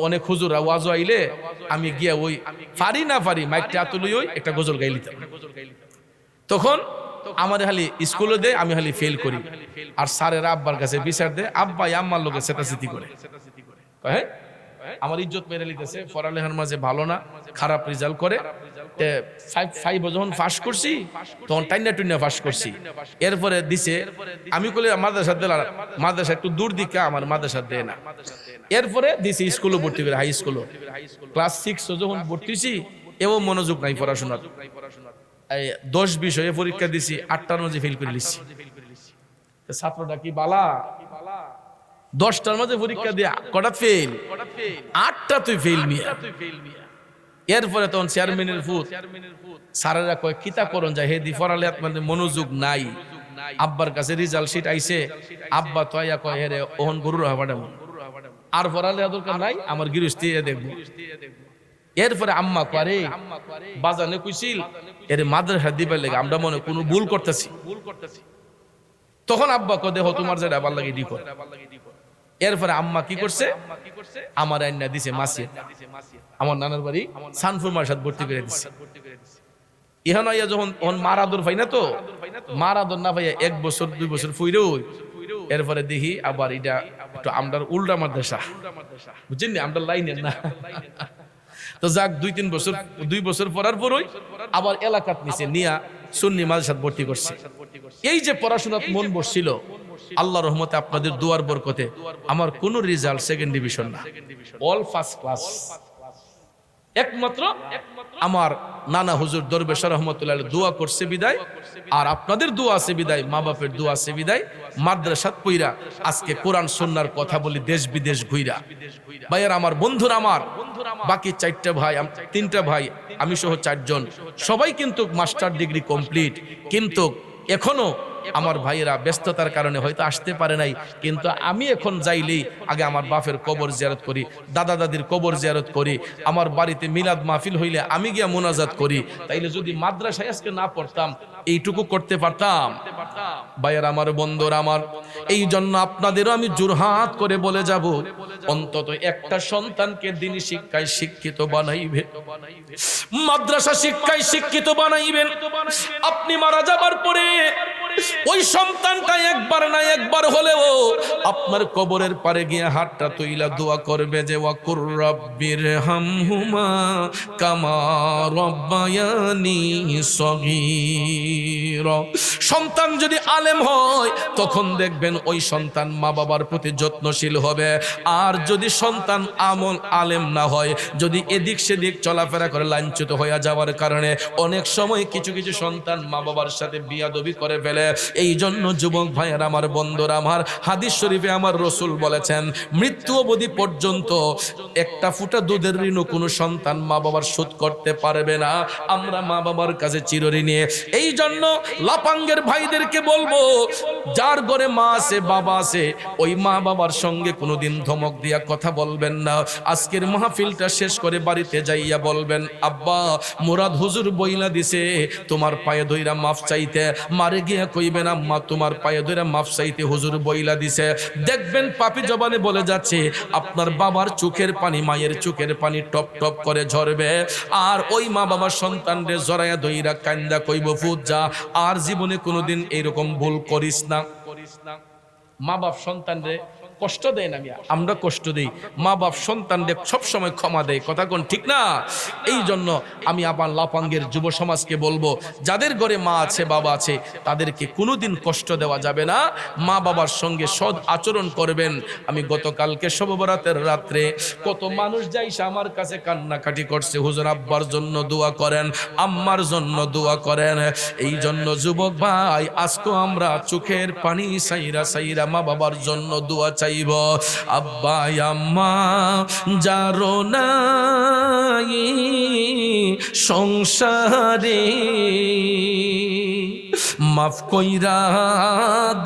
অনেক হুজুরা ওয়াজ আইলে আমি গিয়া ওই পারি না পারি মাইকটা আতুলই ওই একটা গজল গাই লিতাম। তখন আমার খালি স্কুলে দেয়, আমি খালি ফেল করি, আর স্যারেরা আব্বার কাছে বিচার দেয়, আব্বাই আম্মার লোকে চেতাচেতি করে। হ্যাঁ, আমার ইজ্জত মেরে লিতেছে, পড়ালেখার মাঝে ভালো না, খারাপ রেজাল্ট করে। ফাইভ যখন পাস করছি তখন টাইনা টুইনা পাস করছি। এরপরে দিছে আমি কইলে মাদ্রাসা একটু দূর দিকে আমার মাদ্রাসা দেয় না। এরপরে দিছে স্কুলে ভর্তি করে, হাই স্কুলে ক্লাস 6 যখন ভর্তি হইছি এও মনোযোগ নাই পড়াশোনার। 10 বিষয়ে পরীক্ষা দিছি, 8টার মধ্যে ফেল করে লিছি। ছাত্রটা কি বালা, 10টার মধ্যে পরীক্ষা দিয়ে কটা ফেল, 8টা তুই ফেল মিয়া। এরপরে তখন চেয়ারম্যানের ফুট স্যারেরা কয় কিতা করন যায়, হেদি পড়ালে আপনাদের মনোযোগ নাই। আব্বার কাছে রেজাল্ট শিট আইছে, আব্বা তো আইয়া কয় হেরে ওহন গরুর হাবাডাম আর পড়ালে দরকার নাই, আমার গৃহস্থী দেখবো। এরপরে আম্মা করে বাজানে কইছিল এর মাদ্রাসা দিবার লাগে আমরা মনে কোনো ভুল করতেছি। তখন আব্বা কয় দেখো তোমার যেটা আবার লাগে দি কর। এরপরে আম্মা কি করছে, আমার আইনা দিছে মাসি, আমার নানার বাড়ি সানফুর মার্শাদ ভর্তি করে দিছে। ইহান আইয়া যখন মারাদর পাই না, তো মারাদর না পাইয়া 1 বছর 2 বছর ফুইরে এরপরে দেখি আবার এটা একটু আমরার উল্টা মাদ্রাসা, বুঝছেন না, আমরার লাইনের না। তো যাক 2 বছর পড়ার পরই আবার এলাকাত নিচে নিয়া সুন্নি মাদ্রাসাত ভর্তি করছে। এই যে পড়াশোনাত মন বসছিল, আল্লাহ রহমতে আপনাদের দুয়ার বরকতে আমার কোন রেজাল্ট সেকেন্ড ডিভিশন না, অল ফার্স্ট ক্লাস। একমাত্র আমার নানা হুজুর দরবেশ রহমতুল্লাহ দোয়া করছে বিদায়, আর আপনাদের দোয়া আছে বিদায়, মা বাপের দোয়া আছে বিদায়, মাদ্রাসাত পইরা আজকে কোরআন সুন্নাহর কথা বলি দেশ বিদেশ ঘুইরা। ভাইয়ার আমার বন্ধুরা, আমার বাকি 4টা ভাই, 3টা ভাই, আমি সহ 4 জন, সবাই কিন্তু মাস্টার ডিগ্রি কমপ্লিট। কিন্তু এখনো আমার ভাইয়েরা ব্যস্ততার কারণে হয়তো আসতে পারে নাই, কিন্তু আমি এখন যাইলেই আগে আমার বাপের কবর জিয়ারত করি, দাদা দাদির কবর জিয়ারত করি, আমার বাড়িতে মিলাদ মাহফিল হইলে আমি গিয়া মোনাজাত করি। তাইলে যদি মাদ্রাসায় আজকে না পড়তাম এইটুকু করতে পারতাম? ভাইয়ের আমার, বন্ধুরা আমার, এই জন্য আপনাদেরও আমি জোরহাত করে বলে যাব, অন্তত একটা সন্তানকে দিনী শিক্ষায় শিক্ষিত বানাইবেন, মাদ্রাসা শিক্ষায় শিক্ষিত বানাইবেন। আপনি মারা যাবার পরে ওই সন্তানটা একবার না একবার হলেও আপনার কবরের পারে গিয়ে হাতটা তুইলা দোয়া করবে যে ওয়াকুর রাব্বির হামহুমা কামা রাব্বায়ানি সগীরা। সন্তান যদি আলেম হয় তখন দেখবেন ওই সন্তান মা বাবার প্রতি যত্নশীল হবে। আর যদি সন্তান আলেম না হয়, যদি এদিক সেদিক চলাফেরা করে লাঞ্ছিত হয়ে যাওয়ার কারণে অনেক সময় কিছু কিছু সন্তান মা বাবার সাথে বিয়াদবি করে ফেলে। এই জন্য যুবক ভাইয়ের আমার, বন্ধুরা আমার, হাদিস শরীফে আমার রাসূল বলেছেন মৃত্যু অবধি পর্যন্ত একটা ফুটা দুধের ঋণ কোনো সন্তান মা বাবার শোধ করতে পারবে না। আমরা মা বাবার কাছে চিরঋণী। এই জন্য লাপাঙ্গের ভাইদেরকে বলবো, যার ঘরে মা আছে বাবা আছে, ওই মা বাবার সঙ্গে কোনোদিন ধমক দিয়া কথা বলবেন না। আজকের মাহফিলটা শেষ করে বাড়িতে যাইয়া বলবেন, আব্বা মুরাদ হুজুর বইলা দিছে তোমার পায়ে ধইরা মাফ চাইতে। মারে গিয়া কইবেন আম্মা তোমার পায়ে ধইরা মাফ চাইতে হুজুর বইলা দিছে। দেখবেন পাপি জবানে বলে যাচ্ছে, আপনার বাবার চোখের পানি, মায়ের চোখের পানি টপ টপ করে ঝরবে। আর ওই মা বাবার সন্তানরে জড়াইয়া ধইরা কান্দা কইব, ফুট যা, আর জীবনে কোনোদিন এইরকম ভুল করিস না। মা বাপ সন্তানরে কষ্ট দেয় না, আমরা কষ্ট দেই। মা বাপ সন্তানদের সবসময় ক্ষমা দেয়, কথা কোন ঠিক না? এই জন্য আমি আবার লাপাঙ্গের যুব সমাজকে বলবো, যাদের ঘরে মা আছে বাবা আছে তাদেরকে কোনোদিন কষ্ট দেওয়া যাবে না, মা বাবার সঙ্গে সৎ আচরণ করবেন। আমি গতকালকে শবে বরাতের রাত্রে কত মানুষ যাইছে আমার কাছে কান্নাকাটি করছে, হুজুর আব্বার জন্য দোয়া করেন, আম্মার জন্য দোয়া করেন। এই জন্য যুবক ভাই, আজকে আমরা চোখের পানি সাইরা সাইরা মা বাবার জন্য দোয়া চাই। আব্বা আম্মা যারো নাই সংসারে, মাফ কইরা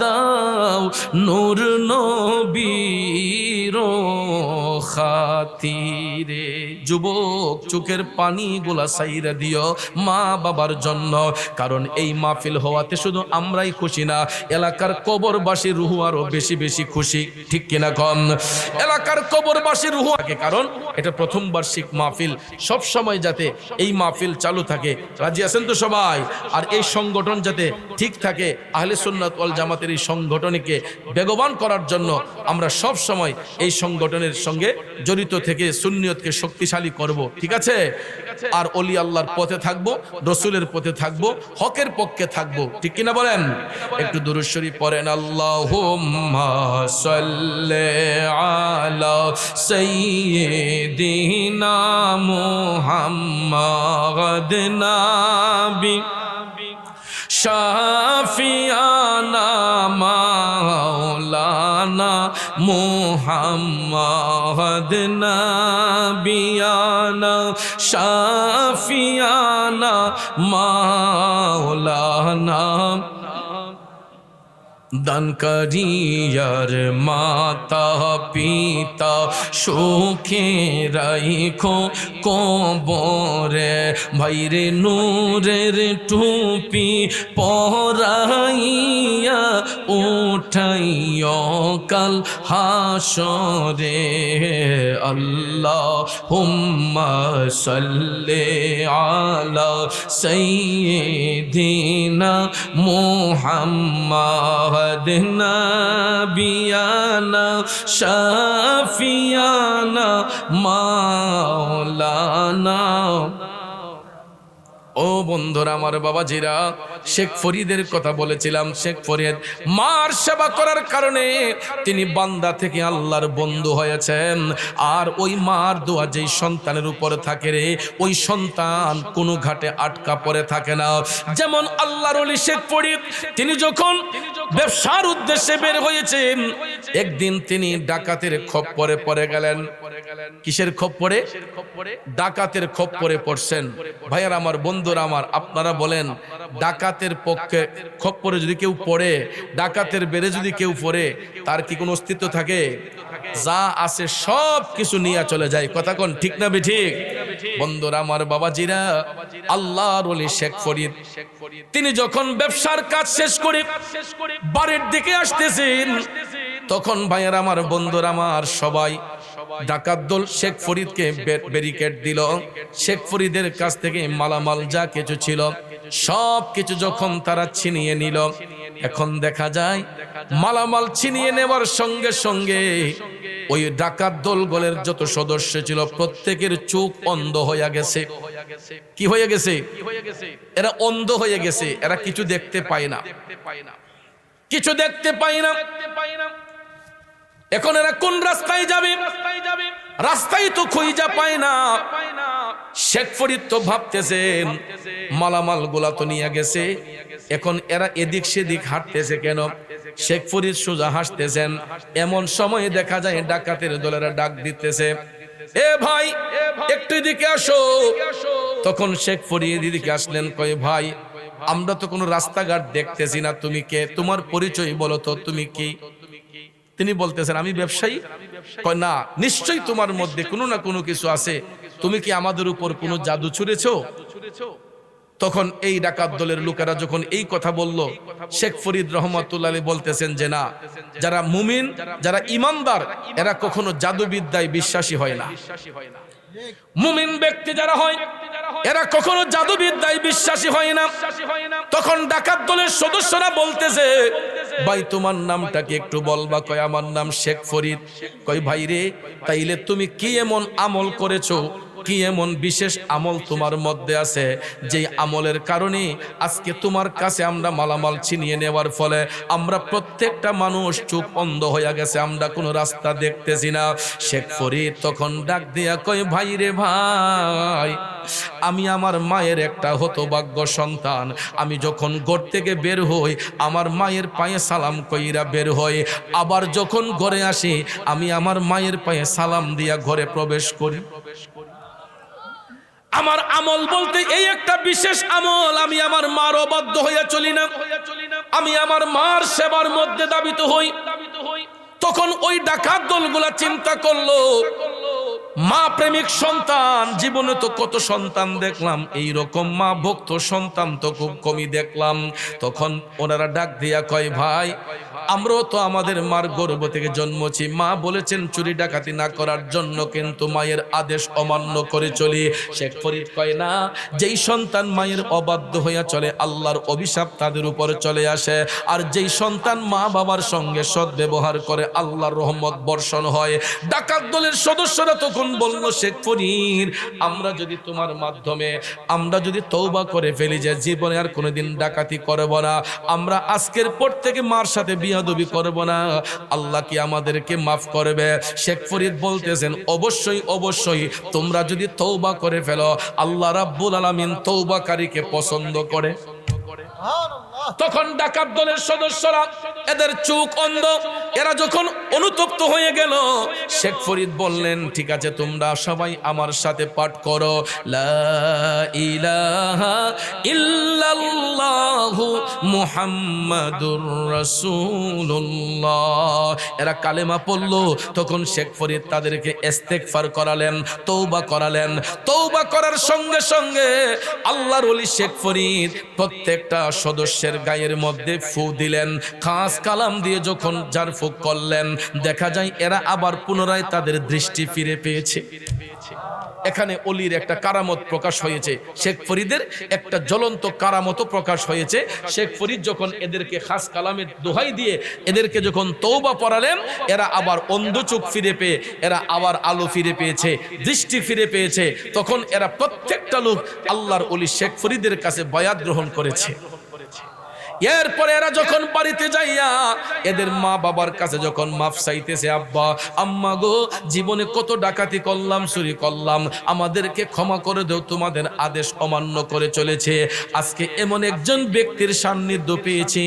দাও নূর নবীর খাতিরে। যুবক, চোখের পানি গুলা সাইরা দিও মা বাবার জন্য, কারণ এই মাহফিল হওয়াতে শুধু আমরাই খুশি না, এলাকার কবরবাসী রুহু আরো বেশি বেশি খুশি, ঠিক কিনা কম? এলাকার কবরবাসী রুহু থাকে, কারণ এটা প্রথম বার্ষিক মাহফিল। সব সময় যাতে এই মাহফিল চালু থাকে, রাজি আছেন তো সবাই? আর এই সংগঠন যাতে ঠিক থাকে, আহলে সুন্নাত ওয়াল জামাতের এই সংগঠনকে বেগবান করার জন্য আমরা সব সময় এই সংগঠনের সঙ্গে জড়িত থেকে সুন্নিয়তকে শক্তিশালী করব, ঠিক আছে? আর ওলি আল্লাহর পথে থাকব, রসুলের পথে থাকব, হকের পক্ষে থাকব, ঠিক কিনা বলেন? একটু দুরূদ শরীফ পড়েন। আল্লাহুম্মা সাল্লি আলা সাইয়্যিদিনা মুহাম্মাদ নাবি শাফিয়ানা মাওলানা মুহাম্মাদ নাবিয়ানা শাফিয়ানা মাওলানা দান করিয়ার মাতা পিতা সুখে রাইখো কবরে, ভাইরে নূরের টুপি পরাইয়া উঠাইয়া কাল হাসরে। আল্লাহুম্মা সাল্লি আলা সাইয়্যিদিনা মুহাম্মাদ নাবিয়ানা শাফিয়ানা মাওলানা। ও বন্ধুরা আমার, বাবাজিরা, শেখ ফরিদের কথা বলেছিলাম। শেখ ফরিদ মার সেবা করার কারণে তিনি বান্দা থেকে আল্লাহর বন্ধু হয়েছেন। আর ওই মার দোয়া যেই সন্তানের উপর থাকে রে, ওই সন্তান কোনো ঘাটে আটকা পড়ে থাকে না। যেমন আল্লাহর ওলি শেখ ফরিদ, তিনি যখন ব্যবসার উদ্দেশ্যে বের হয়েছেন, একদিন তিনি ডাকাতের খপ্পরে পড়ে গেলেন। কিসের খপ্পরে? ডাকাতের খপ্পরে পড়ছেন। ভাইয়ার আমার, বন্ধুরা আমার, আপনারা বলেন, ডাকাতের পক্ষে খপ্পরে যদি কেউ পড়ে, ডাকাতের বেড়ে যদি কেউ পড়ে, তার কি কোনো অস্তিত্ব থাকে? যা আছে সব কিছু নিয়ে চলে যায়। কথা কোন ঠিক না বেঠিক? বন্ধুরা আমার, বাবাজিরা, আল্লাহর ওলি শেখ ফরিদ তিনি যখন ব্যবসার কাজ শেষ করে বাড়ির দিকে আসতেছেন, তখন ভাইয়ের আমার, বন্ধুরা আমার, সবাই ডাকাত দল শেখ ফরিদকে ব্যারিকেড দিল। শেখ ফরিদের কাছ থেকে মালামাল যা কিছু ছিল সব কিছু যখন তারা ছিনিয়ে নিল, এখন দেখা যায় মালামাল ছিনিয়ে নেওয়ার সঙ্গে সঙ্গে ওই ডাকাত দলগুলোর যত সদস্য ছিল প্রত্যেকের চোখ অন্ধ হয়ে গেছে। কি হয়ে গেছে? এরা অন্ধ হয়ে গেছে, এরা কিছু দেখতে পায় না, কিছু দেখতে পায় না। এখন এরা কোন রাস্তায় যাবে? রাস্তায় তো খুঁজে পায় না। শেখ ফরিদ তো ভাবতেছেন মালামাল গুলা তো নিয়ে গেছে, এখন এরা এদিক সেদিক হাঁটতেছে কেন? শেখ ফরিদ সোজা হাসতেছেন। এমন সময় দেখা যায় ডাকাতের দলেরা ডাক দিতেছে, এ ভাই একটু এদিকে আসো। তখন শেখ ফরিদ এদিকে আসলেন, কয় ভাই আমরা তো কোনো রাস্তাঘাট দেখতেছি না, তুমি কে? তোমার পরিচয় বলো তো, তুমি কি? তিনি বলতেছেন আমি ব্যবসায়ী। কয় না, নিশ্চয়ই তোমার মধ্যে কোনো না কোনো কিছু আছে, তুমি কি আমাদের উপর কোনো জাদু ছুঁড়েছো? তখন এই ডাকাত দলের লোকেরা যখন এই কথা বলল, শেখ ফরিদ রহমাতুল্লাহ আলাইহি বলতেছেন যে না, যারা মুমিন, যারা ইমানদার, এরা কখনো জাদুবিদ্যায় বিশ্বাসী হয় না। মুমিন ব্যক্তি যারা হয় এরা কখনো জাদুবিদ্যায় বিশ্বাসী হয় না। তখন ডাকাত দলের সদস্যরা বলতেছে, ভাই তোমার নামটা কি একটু বলবা? কয় আমার নাম শেখ ফরিদ। কয় ভাই রে, তাইলে তুমি কি এমন আমল করেছো, কি এমন বিশেষ আমল তোমার মধ্যে আছে যে আমলের কারণে আজকে তোমার কাছে আমরা মালামাল ছিনিয়ে নেওয়ার ফলে আমরা প্রত্যেকটা মানুষ চোখ অন্ধ হয়ে গেছে, আমরা কোনো রাস্তা দেখতেছি না? শেখ ফরিদ তখন ডাক দিয়া কয়, ভাই রে ভাই, আমি আমার মায়ের একটা হতভাগ্য সন্তান। আমি যখন ঘর থেকে বের হই আমার মায়ের পায়ে সালাম কইরা বের হই, আবার যখন ঘরে আসি আমি আমার মায়ের পায়ে সালাম দিয়া ঘরে প্রবেশ করি। আমার আমল বলতে এই একটা বিশেষ আমল, আমি আমার মার অবাধ্য হইয়া চলি না, আমি আমার মার সেবার মধ্যে দাবিত হই। তখন ওই ডাকাত দলগুলা চিন্তা করলো, মা প্রেমিক সন্তান, জীবনে তো কত সন্তান দেখলাম, এই রকম মা ভক্ত সন্তান তো খুব কমই দেখলাম। তখন ওনারা ডাক দিয়া কয়, ভাই আমরাও তো আমাদের মার গর্ভ থেকে জন্মছি, মা বলেছেন চুরি ডাকাতি না করার জন্য, কিন্তু মায়ের আদেশ অমান্য করে চলি। শেখ ফরিদ কয় না, যেই সন্তান মায়ের অবাধ্য হইয়া চলে আল্লাহর অভিশাপ তাদের উপরে চলে আসে, আর যেই সন্তান মা বাবার সঙ্গে সৎ ব্যবহার করে আল্লাহর রহমত বর্ষণ হয়। ডাকাত দলের সদস্যরা তখন বলল, শেখ ফরিদ, আমরা যদি তোমার মাধ্যমে আমরা যদি তওবা করে ফেলি যে জীবনে আর কোনোদিন ডাকাতি করব না, আমরা আজকের পর থেকে মার সাথে বিয়াদবি করব না, আল্লাহ কি আমাদেরকে মাফ করবে? শেখ ফরিদ বলতেছেন, অবশ্যই অবশ্যই, তোমরা যদি তওবা করে ফেলো আল্লাহ রাব্বুল আলামিন তওবাকারীকে পছন্দ করে। তখন ডাকাত দলের সদস্যরা, এদের চোখ অন্ধ, এরা যখন অনুতপ্ত হয়ে গেল, শেখ ফরিদ বললেন, ঠিক আছে, তোমরা সবাই আমার সাথে পাঠ করো, লা ইলাহা ইল্লাল্লাহু মুহাম্মাদুর রাসূলুল্লাহ। এরা কালেমা পড়ল। তখন শেখ ফরিদ তাদেরকে ইস্তেগফার করালেন, তওবা করালেন। তওবা করার সঙ্গে সঙ্গে আল্লাহর ওলি শেখ ফরিদ প্রত্যেকটা সদস্যের গায়ের মধ্যে ফু দিলেন। খাস কালাম দিয়ে যখন জারফুক করলেন, দেখা যায় এরা আবার পুনরায় তাদের দৃষ্টি ফিরে পেয়েছে। এখানে অলির একটা কারামত প্রকাশ হয়েছে, শেখ ফরিদের একটা জ্বলন্ত কারামত প্রকাশ হয়েছে। শেখ ফরিদ যখন এদেরকে খাস কালামের দোহাই দিয়ে এদেরকে যখন তওবা পড়ালেন, এরা আবার অন্ধ চোখ ফিরে পেয়ে এরা আবার আলো ফিরে পেয়েছে, দৃষ্টি ফিরে পেয়েছে। তখন এরা প্রত্যেকটা লোক আল্লাহর ওলি শেখ ফরিদের কাছে বায়াত গ্রহণ করেছে। এরপরে এরা যখন বাড়িতে যাইয়া এদের মা বাবার কাছে যখন মাফ চাইতেছে, আব্বা আম্মা গো, জীবনে কত ডাকাতি করলাম, চুরি করলাম, আমাদেরকে ক্ষমা করে দাও, তোমাদের আদেশ অমান্য করে চলেছে। আজকে এমন একজন ব্যক্তির সান্নিধ্য পেয়েছি,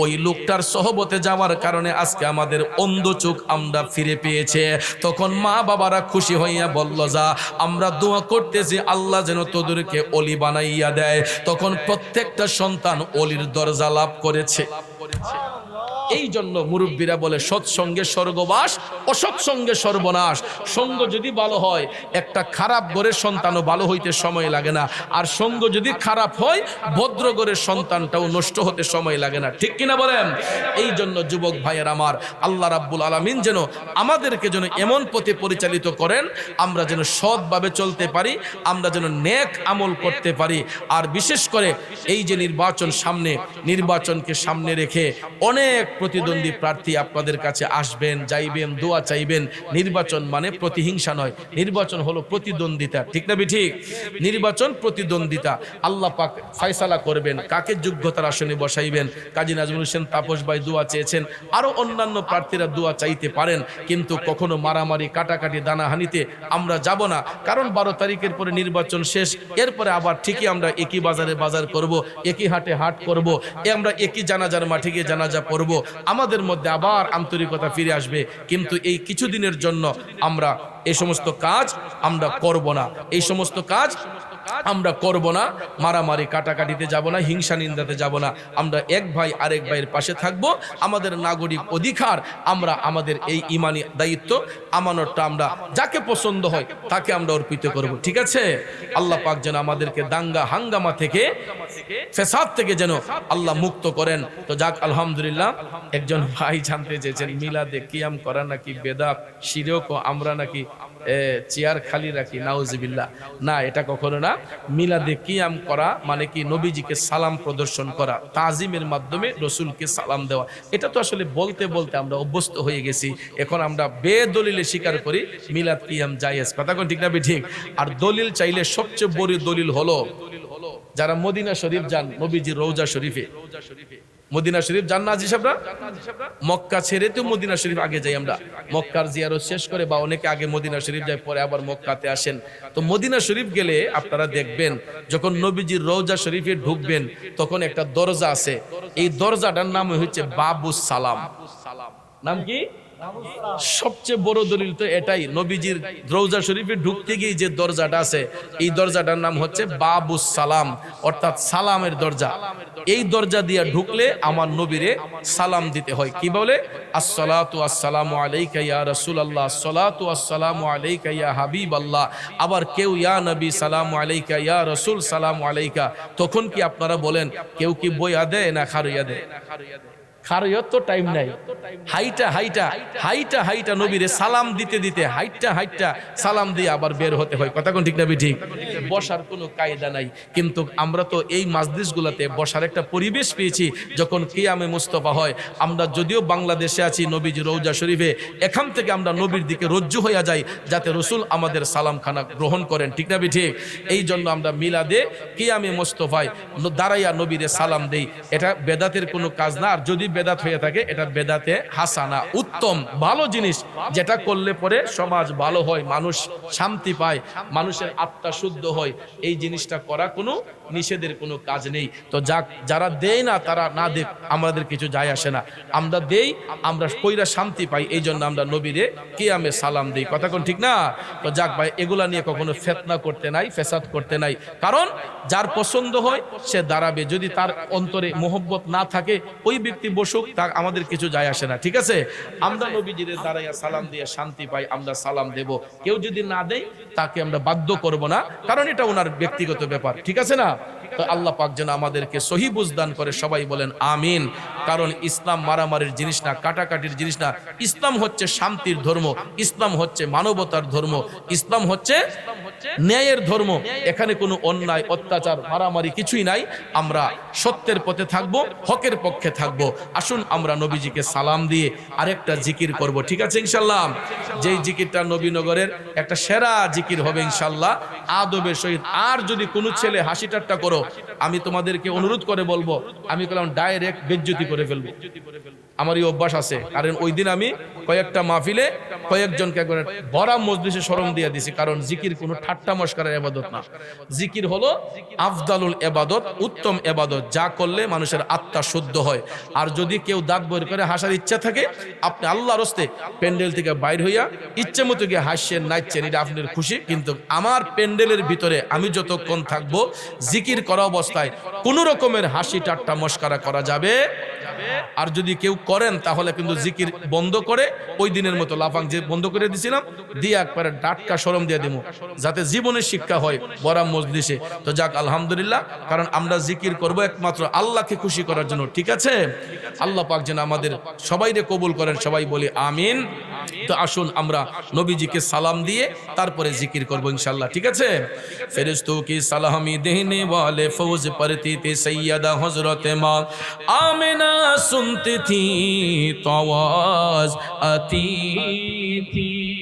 ওই লোকটার সহবতে যাওয়ার কারণে আজকে আমাদের অন্ধ চোখ আমরা ফিরে পেয়েছে। তখন মা বাবারা খুশি হইয়া বলল, যা, আমরা দোয়া করতেছি আল্লাহ যেন তোদেরকে অলি বানাইয়া দেয়। তখন প্রত্যেকটা সন্তান অলির দরজা লাভ করেছে। এই জন্য মুরব্বীরা বলে, সৎসঙ্গে স্বর্গবাস, অসৎসঙ্গে সর্বনাশ। সঙ্গ যদি ভালো হয়, একটা খারাপ ঘরের সন্তানও ভালো হইতে সময় লাগে না, আর সঙ্গ যদি খারাপ হয়, ভদ্র ঘরের সন্তানটাও নষ্ট হতে সময় লাগে না। ঠিক কিনা বলেন? এই জন্য যুবক ভাইয়ের আমার, আল্লাহ রাব্বুল আলামিন যেন আমাদেরকে যেন এমন পথে পরিচালিত করেন, আমরা যেন সৎভাবে চলতে পারি, আমরা যেন নেক আমল করতে পারি। আর বিশেষ করে এই যে নির্বাচন সামনে, নির্বাচনকে সামনে রেখে অনেক প্রতিদ্বন্দ্বী প্রার্থী আপনাদের কাছে আসবেন, যাইবেন, দোয়া চাইবেন। নির্বাচন মানে প্রতিহিংসা নয়, নির্বাচন হলো প্রতিদ্বন্দ্বিতা। ঠিক না ঠিক? নির্বাচন প্রতিদ্বন্দ্বিতা। আল্লাহ পাক ফয়সালা করবেন কাকে যোগ্যতার আসনে বসাইবেন। কাজী নাজমুল হোসেন তাপস ভাই দোয়া চেয়েছেন, আরো অন্যান্য প্রার্থীরা দোয়া চাইতে পারেন, কিন্তু কখনো মারামারি, কাটাকাটি, দানাহানিতে আমরা যাব না। কারণ 12 তারিখের পরে নির্বাচন শেষ, এরপরে আবার ঠিকই আমরা একই বাজারে বাজার করব, একই হাটে হাট করব, আমরা একই জানাজার মাঠে গিয়ে জানাজা পড়ব, আমাদের মধ্যে আবার আন্তরিকতা ফিরে আসবে। কিন্তু এই কিছুদিনের জন্য আমরা এই সমস্ত কাজ আমরা করব না, এই সমস্ত কাজ আমরা করব না। মারামারি, কাটাকাটিতে যাব না, হিংসা নিন্দাতে যাব না। আমরা এক ভাই আরেক ভাইয়ের পাশে থাকব। আমাদের নাগরিক অধিকার, আমরা আমাদের এই ইমানি দায়িত্ব, আমানতটা আমরা যাকে পছন্দ হয় তাকে আমরা অর্পিত করব। ঠিক আছে? আল্লাহ পাক যেন আমাদেরকে দাঙ্গা হাঙ্গামা থেকে, ফেসাদ থেকে যেন আল্লাহ মুক্ত করেন। তো যাক, আলহামদুলিল্লাহ। একজন ভাই জানতে চেয়েছেন, মিলাদে কিয়াম করা নাকি বেদাত, শিরক, আমরা নাকি চেয়ার খালি রাখি, নাউজুবিল্লাহ। না, এটা কখনো না। মিলাদে কিয়াম করা মানে কি? নবীজিকে সালাম প্রদর্শন করা, তাজিমের মাধ্যমে রসুলকে সালাম দেওয়া। এটা তো আসলে বলতে বলতে আমরা অভ্যস্ত হয়ে গেছি। এখন আমরা বেদলিলে স্বীকার করি মিলাদ কিয়াম জায়েজ। কথা কোন ঠিক না ঠিক? আর দলিল চাইলে সবচেয়ে বড় দলিল হলো, যারা মদিনা শরীফ যান, নবীজির রওজা শরীফে, মদিনা শরীফ যান না সাহেবরা? মক্কা ছেড়ে তো মদিনা শরীফ আগে যাই আমরা, মক্কার জিয়ারত শেষ করে, বা অনেকে আগে মদিনা শরীফ যায়, পরে আবার মক্কাতে আসেন। তো মদিনা শরীফ গেলে আপনারা দেখবেন, যখন নবীজির রওজা শরীফে ঢুকবেন, তখন একটা দরজা আছে। এই দরজাটার নাম হচ্ছে বাবুস সালাম। নাম কি? সবচেয়ে বড় দলিল তো এটাই, নবীজির রওজা শরীফে ঢুকতে গিয়ে যে দরজাটা আছে, এই দরজাটার নাম হচ্ছে বাবুস সালাম, অর্থাৎ সালামের দরজা। এই দরজা দিয়ে ঢুকলে আমার নবীরে সালাম দিতে হয়। কি বলে? আসসালাতু আসসালামু আলাইকা ইয়া রাসূলুল্লাহ, আসসালাতু আসসালামু আলাইকা ইয়া হাবিবাল্লাহ। আবার কেউ ইয়া নবী সালামু আলাইকা, ইয়া রাসূল সালামু আলাইকা। তখন কি আপনারা বলেন, কেউ কি বইয়া দেয় না খারইয়া দেয়? খারয়ত তো টাইম নাই, হাইটা হাইটা হাইটা হাইটা নবীরে সালাম দিতে দিতে হাইটা হাইটা সালাম দিয়ে আবার বের হতে হয়। কথা কোন ঠিক না ঠিক? বসার কোনো কায়দা নাই, কিন্তু আমরা তো এই মাজলিসগুলোতে বসার একটা পরিবেশ পেয়েছি। যখন কিয়ামে মুস্তফা হয়, আমরা যদিও বাংলাদেশে আছি নবীজি রওজা শরীফে, এখান থেকে আমরা নবীর দিকে রজ্জু হইয়া যাই যাতে রসুল আমাদের সালাম খানা গ্রহণ করেন। ঠিক না ঠিক? এই জন্য আমরা মিলাদে কিয়ামে মুস্তফায় দাঁড়াইয়া নবীরে সালাম দেই। এটা বেদাতের কোনো কাজ না, আর যদি বেদাত হয়ে থাকে এটা বেদাতে হাসানা, উত্তম ভালো জিনিস, যেটা করলে পরে সমাজ ভালো হয়, মানুষ শান্তি পায়, মানুষের আত্মা শুদ্ধ হয়। এই জিনিসটা করা কোনো নিষেধের কোনো কাজ নেই। তো যাক, যারা দেয় না তারা না দেখ, আমাদের কিছু যায় আসে না। আমরা দেই, আমরা কইরা শান্তি পাই, এই জন্য আমরা নবীরে কিয়ামে সালাম দেই। কথা কোন ঠিক না? তো যাক ভাই, এগুলা নিয়ে কখনো ফিতনা করতে নাই, ফেসাদ করতে নাই। কারণ যার পছন্দ হয় সে দাঁড়াবে, যদি তার অন্তরে মোহব্বত না থাকে ওই ব্যক্তি বসুক, তা আমাদের কিছু যায় আসে না। ঠিক আছে? আমরা নবীজিরে দাঁড়াইয়া সালাম দিয়ে শান্তি পাই, আমরা সালাম দেব। কেউ যদি না দেয় তাকে আমরা বাধ্য করব না, কারণ এটা ওনার ব্যক্তিগত ব্যাপার। ঠিক আছে না? তো আল্লাহ পাক যেন আমাদেরকে সহি বুঝদান করে, সবাই বলেন আমিন। কারণ ইসলাম মারামারির জিনিস না, কাটাকাটির জিনিস না। ইসলাম হচ্ছে শান্তির ধর্ম, ইসলাম হচ্ছে মানবতার ধর্ম, ইসলাম হচ্ছে ন্যায়ের ধর্ম। এখানে কোনো অন্যায়, অত্যাচার, মারামারি কিছুই নাই। আমরা সত্যের পথে থাকবো, হকের পক্ষে থাকবো। আসুন আমরা নবীজিকে সালাম দিয়ে আরেকটা জিকির করব। ঠিক আছে ইনশাল্লাহ? যেই জিকিরটা নবীনগরের একটা সেরা জিকির হবে ইনশাল্লাহ, আদবের সহিত। আর যদি কোনো ছেলে হাসি ঠাট্টা করো, আমি তোমাদেরকে অনুরোধ করে বলবো, আমি বললাম ডাইরেক্ট বেজ্জতি করে ফেলবো। আমার এই অভ্যাস আছে, কারণ ওই দিন আমি কয়েকটা মাহফিলে কয়েকজনকে একবারে ভরা মজলিসে শরম দিয়ে দিছি। কারণ জিকির কোনো ঠাট্টা মস্করার ইবাদত না। জিকির হলো আফদালুল ইবাদত, উত্তম ইবাদত, যা করলে মানুষের আত্মা শুদ্ধ হয়। আর যদি কেউ দাঁত বের করে হাসার ইচ্ছা থাকে, আপনি আল্লাহর হস্তে প্যান্ডেল থেকে বাইর হইয়া ইচ্ছে মতো গিয়ে হাসছেন, নাচছেন, এটা আপনার খুশি। কিন্তু আমার প্যান্ডেলের ভিতরে আমি যতক্ষণ থাকবো, জিকির করা অবস্থায় কোনো রকমের হাসি ঠাট্টা মস্করা করা যাবে। আর যদি কেউ করেন তাহলে কিন্তু জিকির বন্ধ করে ওই দিনের মতো লাফাং যে বন্ধ করে দিছিলাম দিয়ে একবারে ডাটকা শরম দিয়ে দিব, যাতে জীবনের শিক্ষা হয় বরাম মজলিসে। তো যাক আলহামদুলিল্লাহ, কারণ আমরা জিকির করব একমাত্র আল্লাহকে খুশি করার জন্য। ঠিক আছে? আল্লাহ পাক যেন আমাদের সবাইকে কবুল করেন, সবাই বলি আমিন। তো আসুন আমরা নবীজিকে সালাম দিয়ে তারপরে জিকির করব ইনশাআল্লাহ। ঠিক আছে? ফেরেশতোं की सलामी देने वाले फौज परती थे सैयदा हजरत मां आमिना, सुनती थी तो आवाज आती थी।